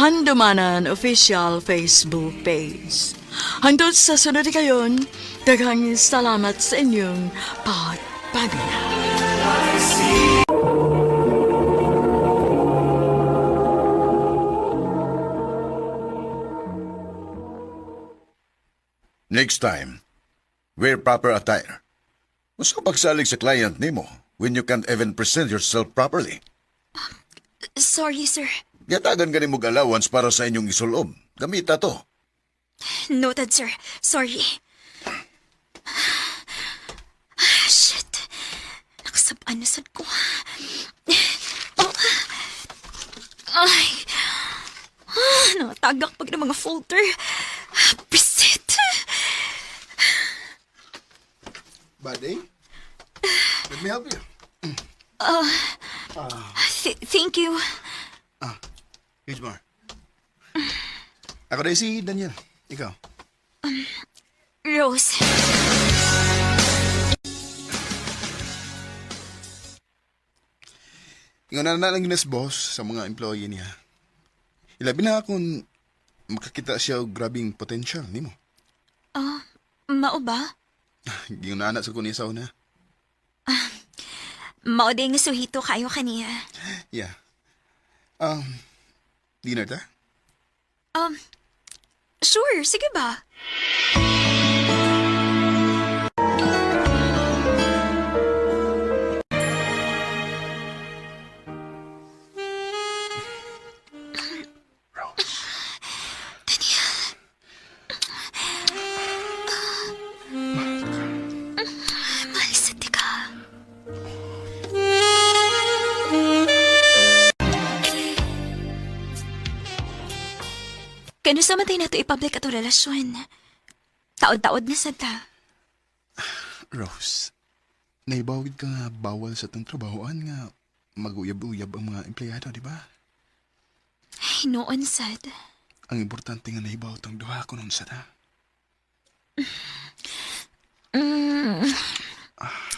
Handumanan Official Facebook page. Hangtod sa sunod kayon, daghang salamat sa inyong pagpabina. Next time, wear proper attire. Gusto pagsalig sa client nimo when you can't even present yourself properly. Sorry, sir. Yatagan ganin mong allowance para sa inyong isulob. Gamita to. Noted, sir. Sorry. Shit. Nakasabaan na sad ko. Oh. Ay. Nakatagak pag ng mga folder. Preset. Buddy? Let me help you. Thank you. Here's more. Ako na si Daniel. Ikaw? Rose. Ingon na lang Guinness boss sa mga employee niya. Ilabi na kung makakita siya og grabing potential nimo. Mao ba? Gingon na anak sa kunin sa una. Mao din nga suhito kayo kaniya. Yeah. Dinner ta? Sure, sige ba? Kano sa matay na ito i-public ato relasyon? Taod-taod na sa ta. Rose, naibawid ka nga bawal sa tong trabahoan nga mag-uyab-uyab ang mga empleyado, di ba? Ay, noon, sad. Ang importante nga naibaw tong duha ko nun sa ta.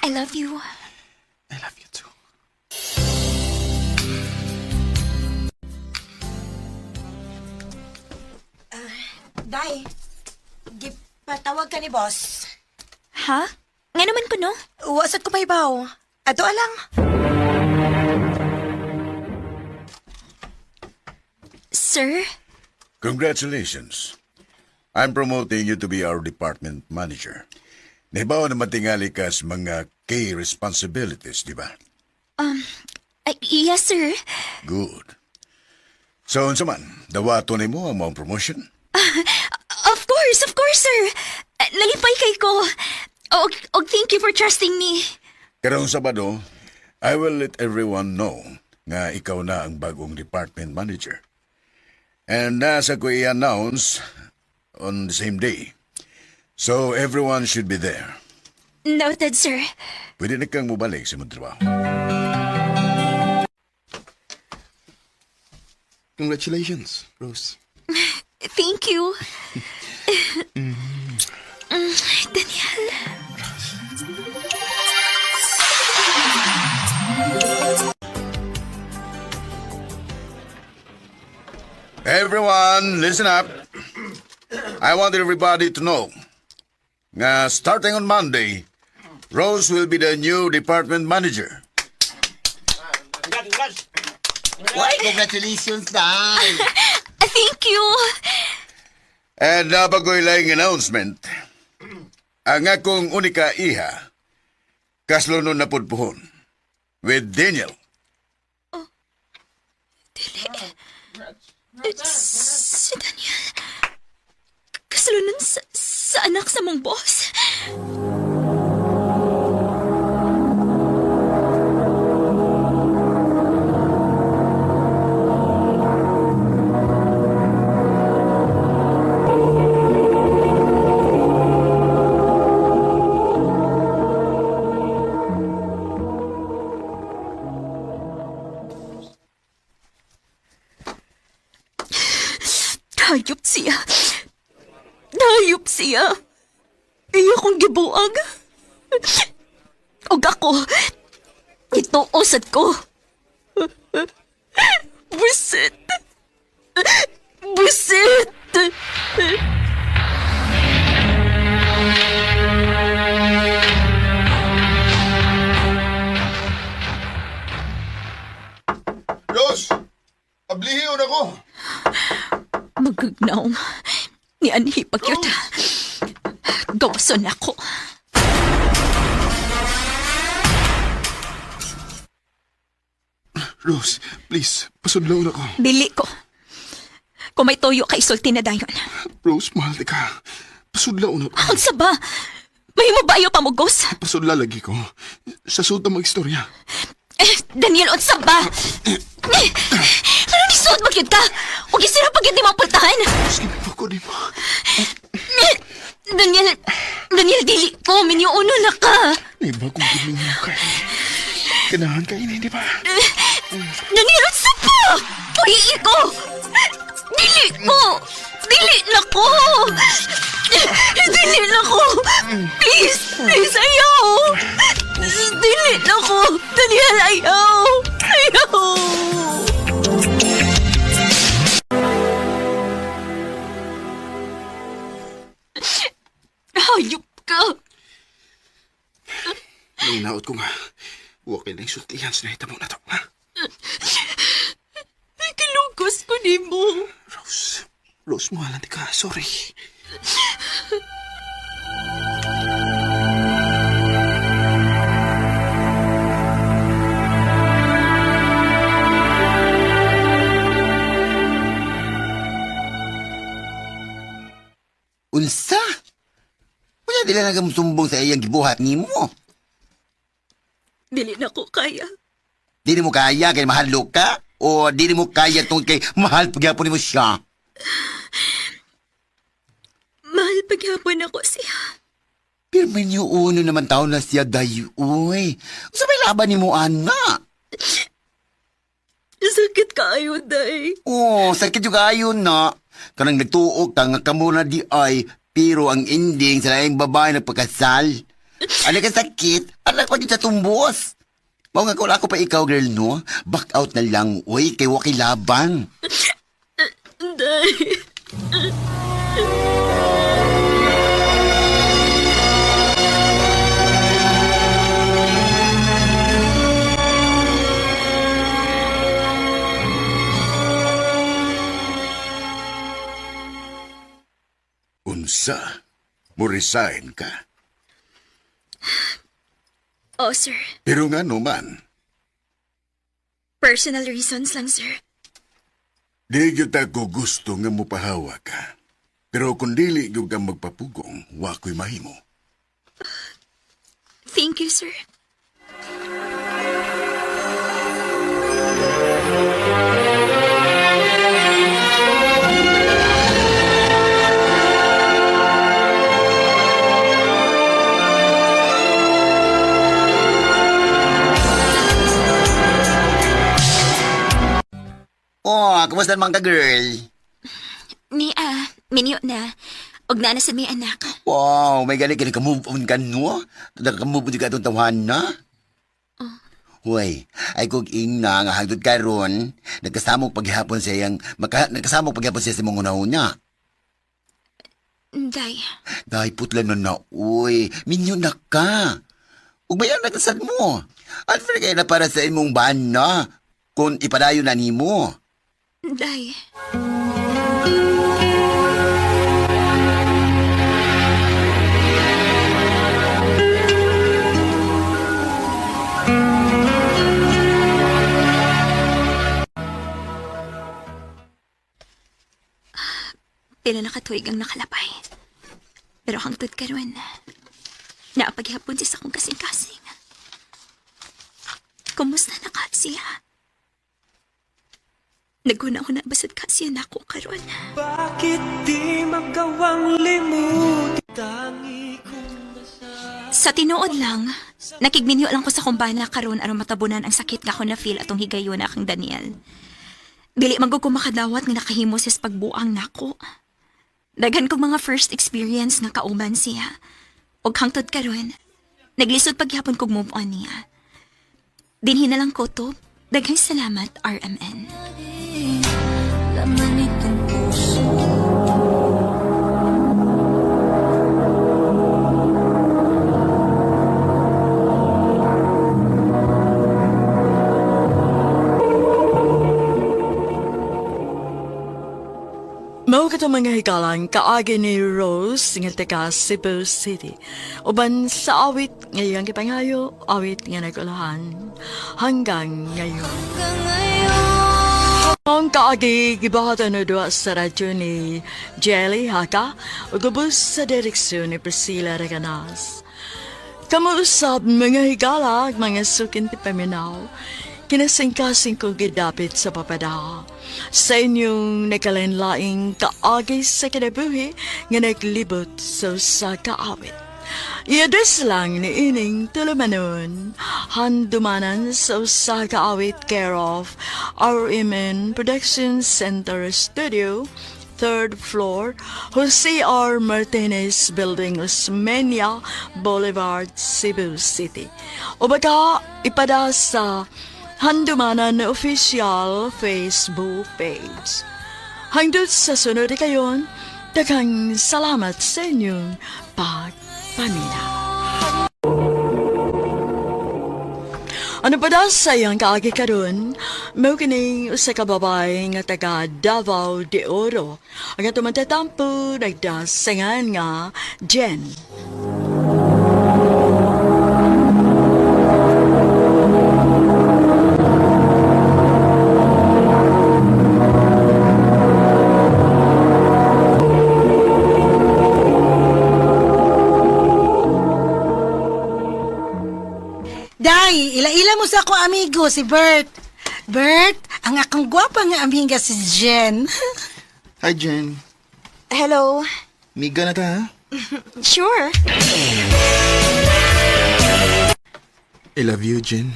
I love you. I love you too. Day, gipatawag ka ni boss. Ha? Nga naman ko, no? Wasat ko paibaw. Ato alang. Sir? Congratulations. I'm promoting you to be our department manager. Nahibaw na matingali ka sa mga key responsibilities, di ba? Yes, sir. Good. So, unsa man, dawato ni mo ang mong promotion? Of course, sir. Nalipay kay ko. Thank you for trusting me. Karong Sabado, I will let everyone know nga ikaw na ang bagong department manager. And nasa ko i-announce on the same day. So everyone should be there. Noted, sir. Pwede na kang mubalik sa mong trabaho. Congratulations, Rose. Thank you. Daniel. Everyone, listen up. I want everybody to know nga starting on Monday, Rose will be the new department manager. Why, congratulations, Dad. Thank you. And nabagoy lang announcement. Ang akong unika iha, kaslunon na pudpuhon, with Daniel. Si Daniel. Kasulunan sa anak sa mong boss. Hayop siya. Hayop siya. Iya kong gibuang. Og ako, ito usad ko. Busit. Busit. Rose! Ablihiyon ako! Magagnaw. Ni anhi pagyot. Gawason ako. Rose, please, pasudlaw na ko. Dili ko. Kung may toyo kay sulti na dayon. Rose, mahal di ka. Pasudlaw na ko. Ang saba! May mo ba ayaw pamugos? Pasudla lagi ko. Sa suta mag-istorya. Daniel, ang saba! Ano ni suot magyod ka? Huwag isira pag yun di mapultahan. Sige, ko di mo. Daniel, dili ko. Minyuuno na ka. May bagong guming mo kay. Kanahan kayo na, di ba? Daniel, ang saba! Uy, ko! Dili ko! Dili na ko! Dili na ko! Please! Please, ayaw! Dili na ko! Daniel, ayaw! Ayaw! Hayop ka! Nanginaot ko nga. Huwag kayo na isultihan sa nahitamo na to, ha? Kilugos ko ni mo. Rose, mahalan di ka. Sorry. Unsa? Kuya, dila na sumbong sa iyang gibuhat ni mo. Dili na ko kaya. Di mo kaya kay mahalo ka? O di mo kaya tungkol kay mahal pagyapon mo siya? Mahal paghapon ako siya. Pero uno naman taon na siya dayo, uy. Sa may laban ni mo, ana? Sakit kaayo, day. Oo, sakit juga ayon na. Kanang nagtuok ka nga kamo na di ay, pero ang ending sa laing babae nagpakasal. Ano ka sakit? Anak pa din sa tumbos. Mao nga kung ako pa ikaw, girl, no? Back out na lang, uy, kay wakilaban. Day. Unsa? Mo resign ka? Oh, sir. Pero nga naman, Personal reasons lang, sir. di gyud ako gusto nga mupahawa ka. Pero kung dili gyud ka magpapugong, wa ko'y mahimo. Thank you, sir. Oh, kumusta naman ka, girl? Minyo na. Og na sa may anak. Wow, may galing ka move on ka, no? Naka-move on ka itong tawahan na? Huway, ay kung ina nga hagdod ka ron, nagkasamok paghihapon siya sa mong una-una. Day. Day, putlan na uy. Minyo na ka. Ug bayan nagkasad mo. At kaya na para sa imong bana kung ipadayo na nimo. Day. Pila nakatuig ang nakalapay. Pero hangtod karon, naapaghapon siya sa akong kasing-kasing. Kumusta na ka siya? Naguna-una basad ka siya na ako karon. Bakit di magawang limut tangi kong Sa tinuod lang, nakigminyo lang ko sa kumbana karon aron matabunan ang sakit nga ako na feel atong higayon na akong Daniel. Dili magug ko makadawat nga nakahimo siya sa pagbuang nako. Daghan kong mga first experience nga kauban siya. Og hangtod karon, naglisod paghapon kog move on niya. Dinhi na lang ko to. Daghang salamat, RMN. laman itong puso. Mao kato mga hikalang kaagi ni Rose nga taga Cebu City. Uban sa awit ngayong kipangayo, awit nga nagulahan hanggang ngayon. Ang kaagi gibahatan na doa sa radyo ni Jelly Haka o gubos sa direksyon ni Priscilla Reganas. Kamuusap mga higala, mga sukin ti paminaw, kinasingkasing ko gidapit sa papada. Sa inyong nakalinlaing kaagi sa kinabuhi nga naglibot sa kaawit. Iadres lang ni ining tulumanon, handumanan sa kaawit care of RMN Production Center Studio, 3rd floor, Jose R. Martinez Building, Osmeña Boulevard, Cebu City. O baka ipada sa Handumanan official Facebook page. Hangtod sa sunod kayon, daghang salamat sa inyong pagpaminaw. Ano pa daw sayang kaagi karon, mo kining usa ka babae nga taga Davao de Oro. Ang atong matatampo nagdasangan nga Jen. Day, ila-ila mo sa akong amigo, si Bert. Bert, ang akong gwapa nga amiga si Jen. Hi, Jen. Hello. Miga na ta, ha? Sure. I love you, Jen.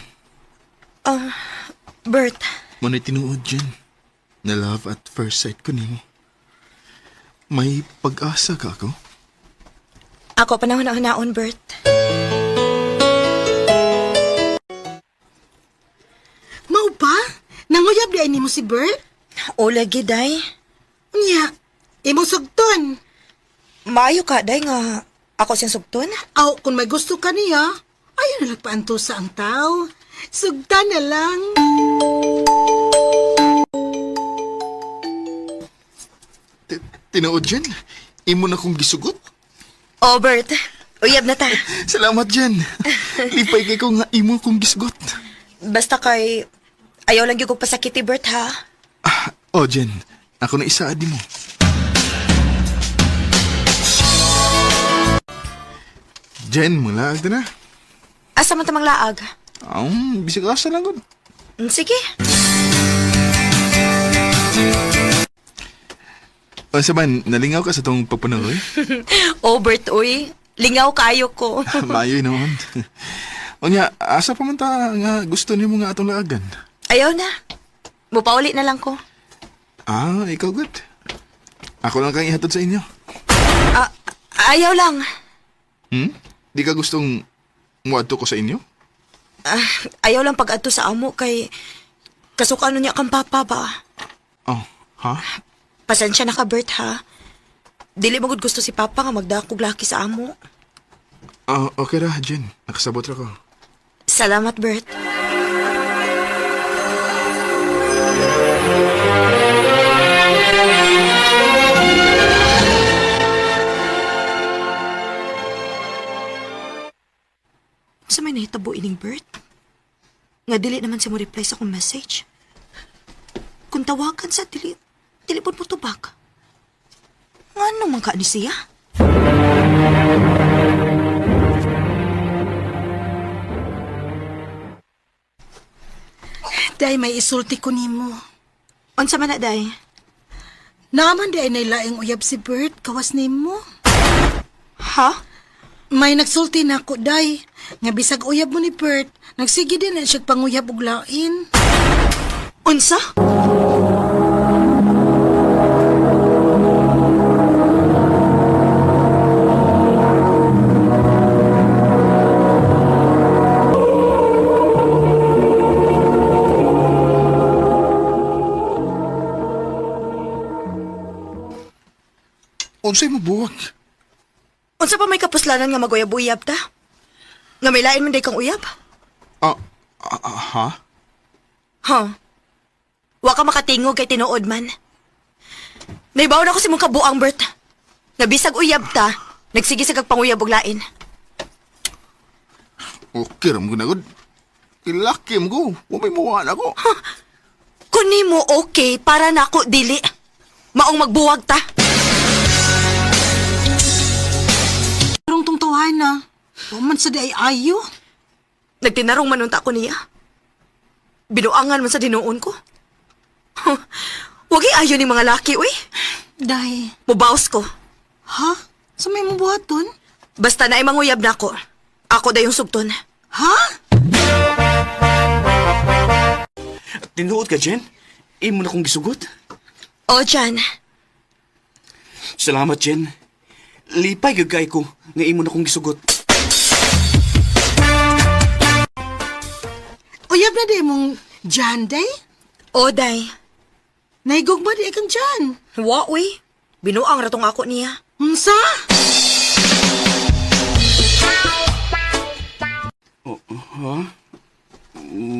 Bert. Manay tinuod, Jen. Na love at first sight ko nimo. May pag-asa ka ako? Ako panahon-naon, Bert. Mau pa? Nanguyab di ni mo si Bert? O lagi, Day. Nya, imo sugton. Maayo ka, Day, nga ako siyang sugton. Aw, kung may gusto ka niya, ayaw na nagpaantusa ang tao. Sugtan na lang. Tinuod, Jen. Imo na kong gisugot. Oh, Bert. Uyab na ta. Salamat, Jen. Lipay kay ko nga imo kong gisugot. Basta kay... Ayaw lang yung pasakiti, Bert, ha? Oh, Jen. Ako na isaadi mo. Jen, mula agda na. Asa man tamang laag? Bisig asa lang gud. Sige. O saban, nalingaw ka sa tong pagpanaw, eh? Oh, Bert, uy. Lingaw kayo ko. Mayoy naman. O niya, asa pa man ta nga gusto niyo nga atong laagan? Ayaw na. Mupauli na lang ko. Ikaw good. Ako lang kang ihatod sa inyo. Ayaw lang. Di ka gustong muadto ko sa inyo? Ayaw lang pag-adto sa amo kay kasukano niya kang papa ba? Oh, ha? Pasensya na ka, Bert, ha? Dili magud gusto si papa nga magdakog laki sa amo. Okay ra, Jen. Nakasabot ra ko. Salamat, Bert. Sa may nahitabo ining Bert? Nga dili naman siya mo reply sa akong message. Kung tawagan sa telepon mo tubag. Nga naman ka ni siya? Day, may isulti ko nimo. Unsa man na, Day? Naman di ay nailaing uyab si Bert, kawas nimo. Ha? May nagsulti na ako, Day. Nga bisag uyab mo ni Bert, nagsige din na siya panguyab og lain. Unsa? Unsay mo buwag? Unsa pa may kapuslanan nga maguyab-uyab ta? Nga may lain man day kang uyab? Ha? Ha? Wa ka makatingog kay tinuod man. Naibaw na ko si mong kabuang, Bert. Nga bisag uyab ta, nagsige sa kagpanguyab og lain. Okay, ram ko na good. Ilaki mo ko. Huwag may mawaan ako. Kuni mo okay para na ako dili. Maong magbuwag ta. Karong tong tawana. Waman sa di ay ayo. Nagtinarong manunta ko niya. Binuangan man sa dinuon ko. Huwag ayo ni mga laki, uy. Day. Mubaos ko. Ha? Sa may mabuhaton? Basta na imanguyab na ako. Ako da yung sugton. Ha? Tinuod ka, Jen? Imo na kong gisugot? O, Jan. Salamat, Jen. Lipay gagay ko nga imo na kong gisugot. Uyab na di mong Jan, day? O, day. Naigugma di kang Jan. Wa, uy. Binuang ratong ako niya. Unsa? Ha?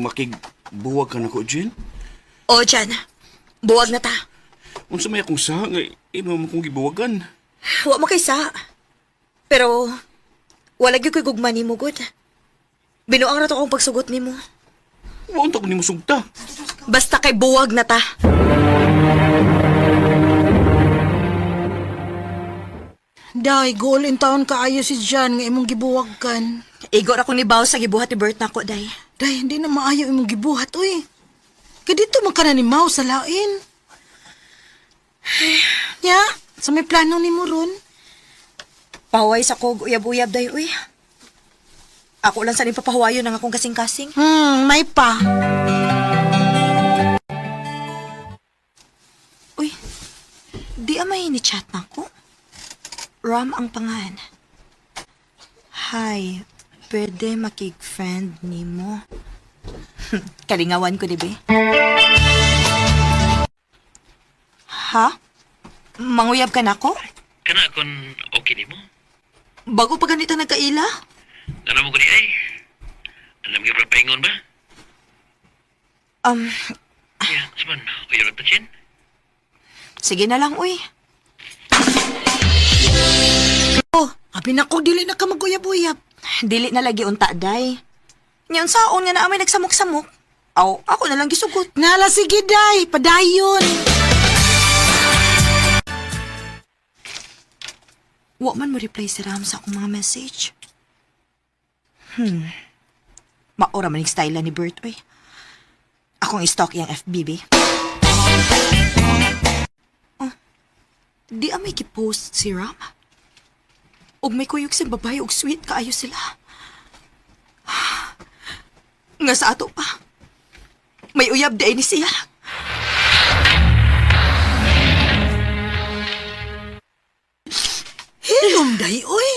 Makigbuwag ka na ko, Jen? O, Jan. Buwag na ta. Unsa may akong sa nga imo mo kong gibuwagan. Wa makaysa. Pero, wala gyud ko'y gugma ni mo, good. Binuang rato akong pagsugot ni mo. Wa unta ko nimo sugta. Basta kay buwag na ta. Day, goal in town kaayo si Jan nga imong gibuwag kan. Igor ako ni Bao sa gibuhat ni Bert na ko, day. Day, hindi na maayo imong gibuhat, uy. Kadito man ka na ni Mau sa lain. Ya, sa may plano ni mo ron. Pahuway sa kog uyab-uyab, day, uy. Ako lang sa papahuwayo ng akong kasing-kasing. May pa. Uy, di amay ni chat na ko. Ram ang pangan. Hi, pwede makig-friend ni mo. Kalingawan ko, dibe? Ha? Manguyab ka na ko? Kana kon okay ni mo? Bago pa ganito nagkaila? Alam mo ko di ay? Alam mo yung paingon ba? Yeah, saman, uyarot na Jen? Sige na lang, uy. Oh, abi na ko, dili na ka mag-uyab-uyab. Dili na lagi unta, day. Ngayon saon nga na amay nagsamok-samok. Aw, ako na lang gisugot. Nala, sige, day. Padayon. Wa man mo reply si Ram sa akong mga message. Maora man yung style ni Bert, uy. Akong i-stalk yung FBB. Oh, di amay ki-post si Ram. Og may kuyog sa babae og sweet kaayo sila. Nga sa ato pa. May uyab day ni siya. Hilom, day, uy.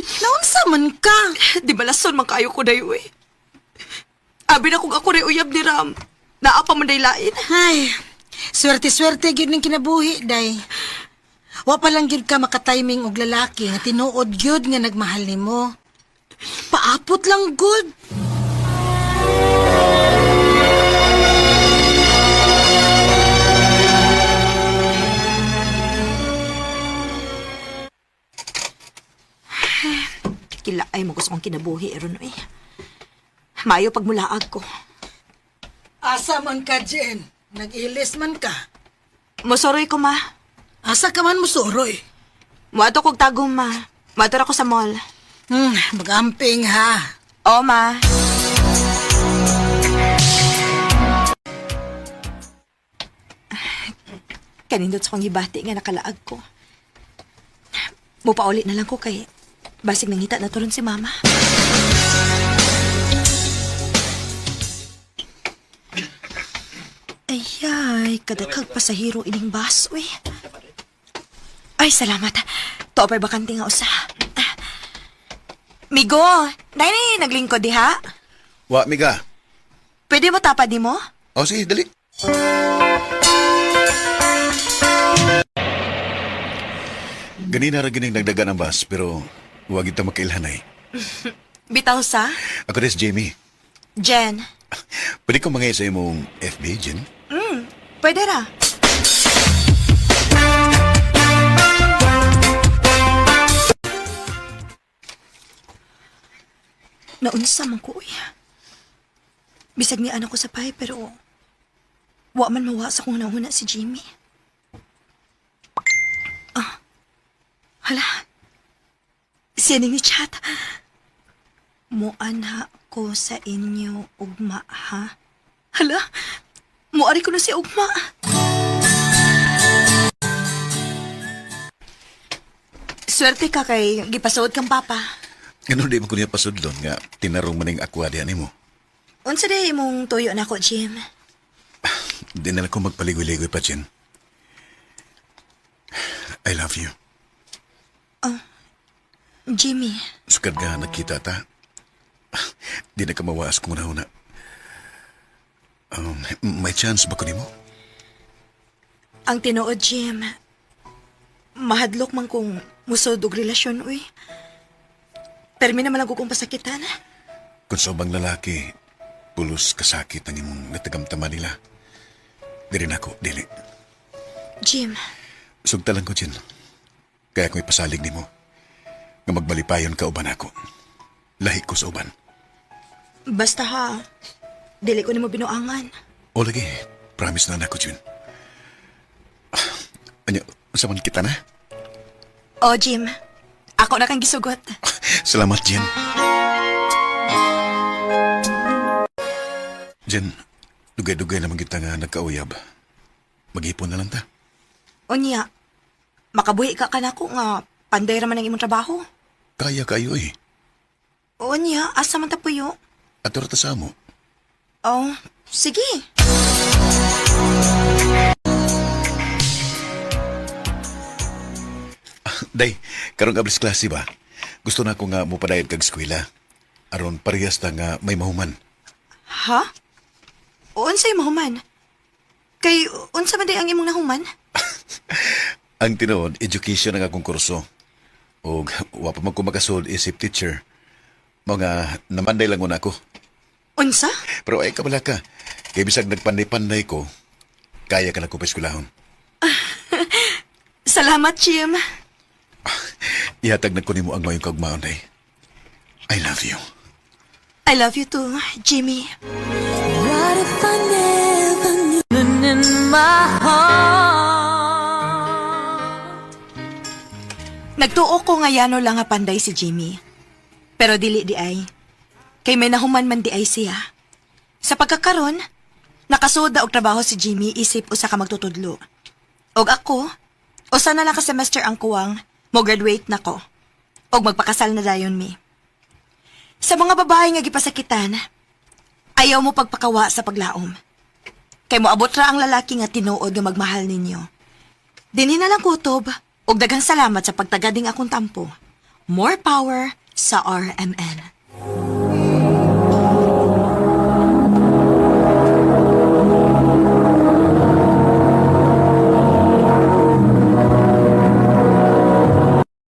Naunsa man ka? Di balason man kaayo ko day, uy. Abi na kung ako rin uyab ni Ram. Naapa man day lain. Ay, swerte-swerte gyud ning kinabuhi, day. Wa pa lang gyud ka makatiming og lalaki nga tinuod gyud nga nagmahal nimo. Paapot lang good. Kilaay mo gusto kong kinabuhi, Aaron, uy. Mayo pagmulaag ko. Asa man ka, Jen? Nag-ilis man ka? Musoroy ko, ma. Asa ka man musoroy? Muato kog tagong, ma. Muato ako sa mall. Magamping, ha? Oo, ma. Kanindot sa kong gibati nga nakalaag ko. Mupaulit na lang ko kay basig nangita na turon si mama. Ayay, kadakag pasahero ining bus, uy. Ay, salamat. Topay bakante nga usa. Migo, dahil naglingkod di ha? Wa, miga. Pwede mo tapad di mo? O, sige, dali. Ganina ra gining nagdagan ang bus, pero huwag ito makailhanay. Bitaw sa? Ako rin si Jamie. Jen. Pwede ko mangay sa imong FB, Jen? Pwede ra. Naunsa man ko, uy. Bisag ni anak ko sa pay, pero wa man mawa sa kong nauna si Jimmy. Hala. Siya ni chat. Muana ko sa inyo, ugma, ha? Hala. Muari ko na si ugma. Swerte ka kay gipasod kang papa. Ganun di mo ko niya pasudlon nga tinarong maning akwa diyan mo. Unsa day imong tuyo na ko, Jim? Di na ako magpaligoy-ligoy pa, Jen. I love you. Jimmy, Sukad nga nakita ta. Di na ka mawaas kung una-una. May chance ba ko nimo? ang tinuod, Jim. Mahadlok man kung musod og relasyon, uy. Permi naman lang ko kung pasakitan. Kung sa ubang lalaki, pulos kasakit ang imong natagamtama nila. Di rin ako, dili. Jim, Sugta lang ko, Jen. Kaya ko'y pasalig nimo nga magbalipayon ka uban ako. Lahi ko sa uban. basta ha. Dili ko nimo binuangan. O lagi, promise na ako, Jen. Ano, usaman kita na? O, Jim. Ako na kang gisugot. Salamat, Jen. Jen, dugay-dugay naman kita nga nagkauyab. Mag-ipon na lang ta. Unya, makabuhi ka kanako nga panday raman ang imong trabaho. Kaya kayo eh. Unya, asa man ta puyo? Ator ta sa mo. Oh, sige. Day, karong abris klase ba? Gusto na ko nga mo padayad kag eskwela. Aron parehas ta nga may mahuman. Ha? Unsay mahuman? Kay unsa man day ang imong nahuman? Ang tinuod, education ang akong kurso. O wa pa man ko makasod isip teacher. Mga namanday lang una ko. Unsa? Pero ay kabala ka. Kaya bisag nagpanday-panday ko, kaya ka na ko pa eskwelahon. Salamat, Jim. Ihatag na ko nimo ang mayong kagmaon, day. I love you. I love you too, Jimmy. What if I never knew in my heart? Nagtuo ko nga yano lang nga panday si Jimmy. Pero dili di ay. Kay may nahuman man di ay siya. Sa pagkakaron, nakasoda og trabaho si Jimmy isip usa ka magtutudlo. Og ako, usa na lang ka semester ang kuwang, mo graduate na ko. Og magpakasal na dayon mi. Sa mga babae nga gipasakitan, ayaw mo pagpakawa sa paglaom. Kay moabot ra ang lalaki nga tinuod nga magmahal ninyo. Dinhi na lang kutob, og daghang salamat sa pagtagading akong tampo. More power sa RMN.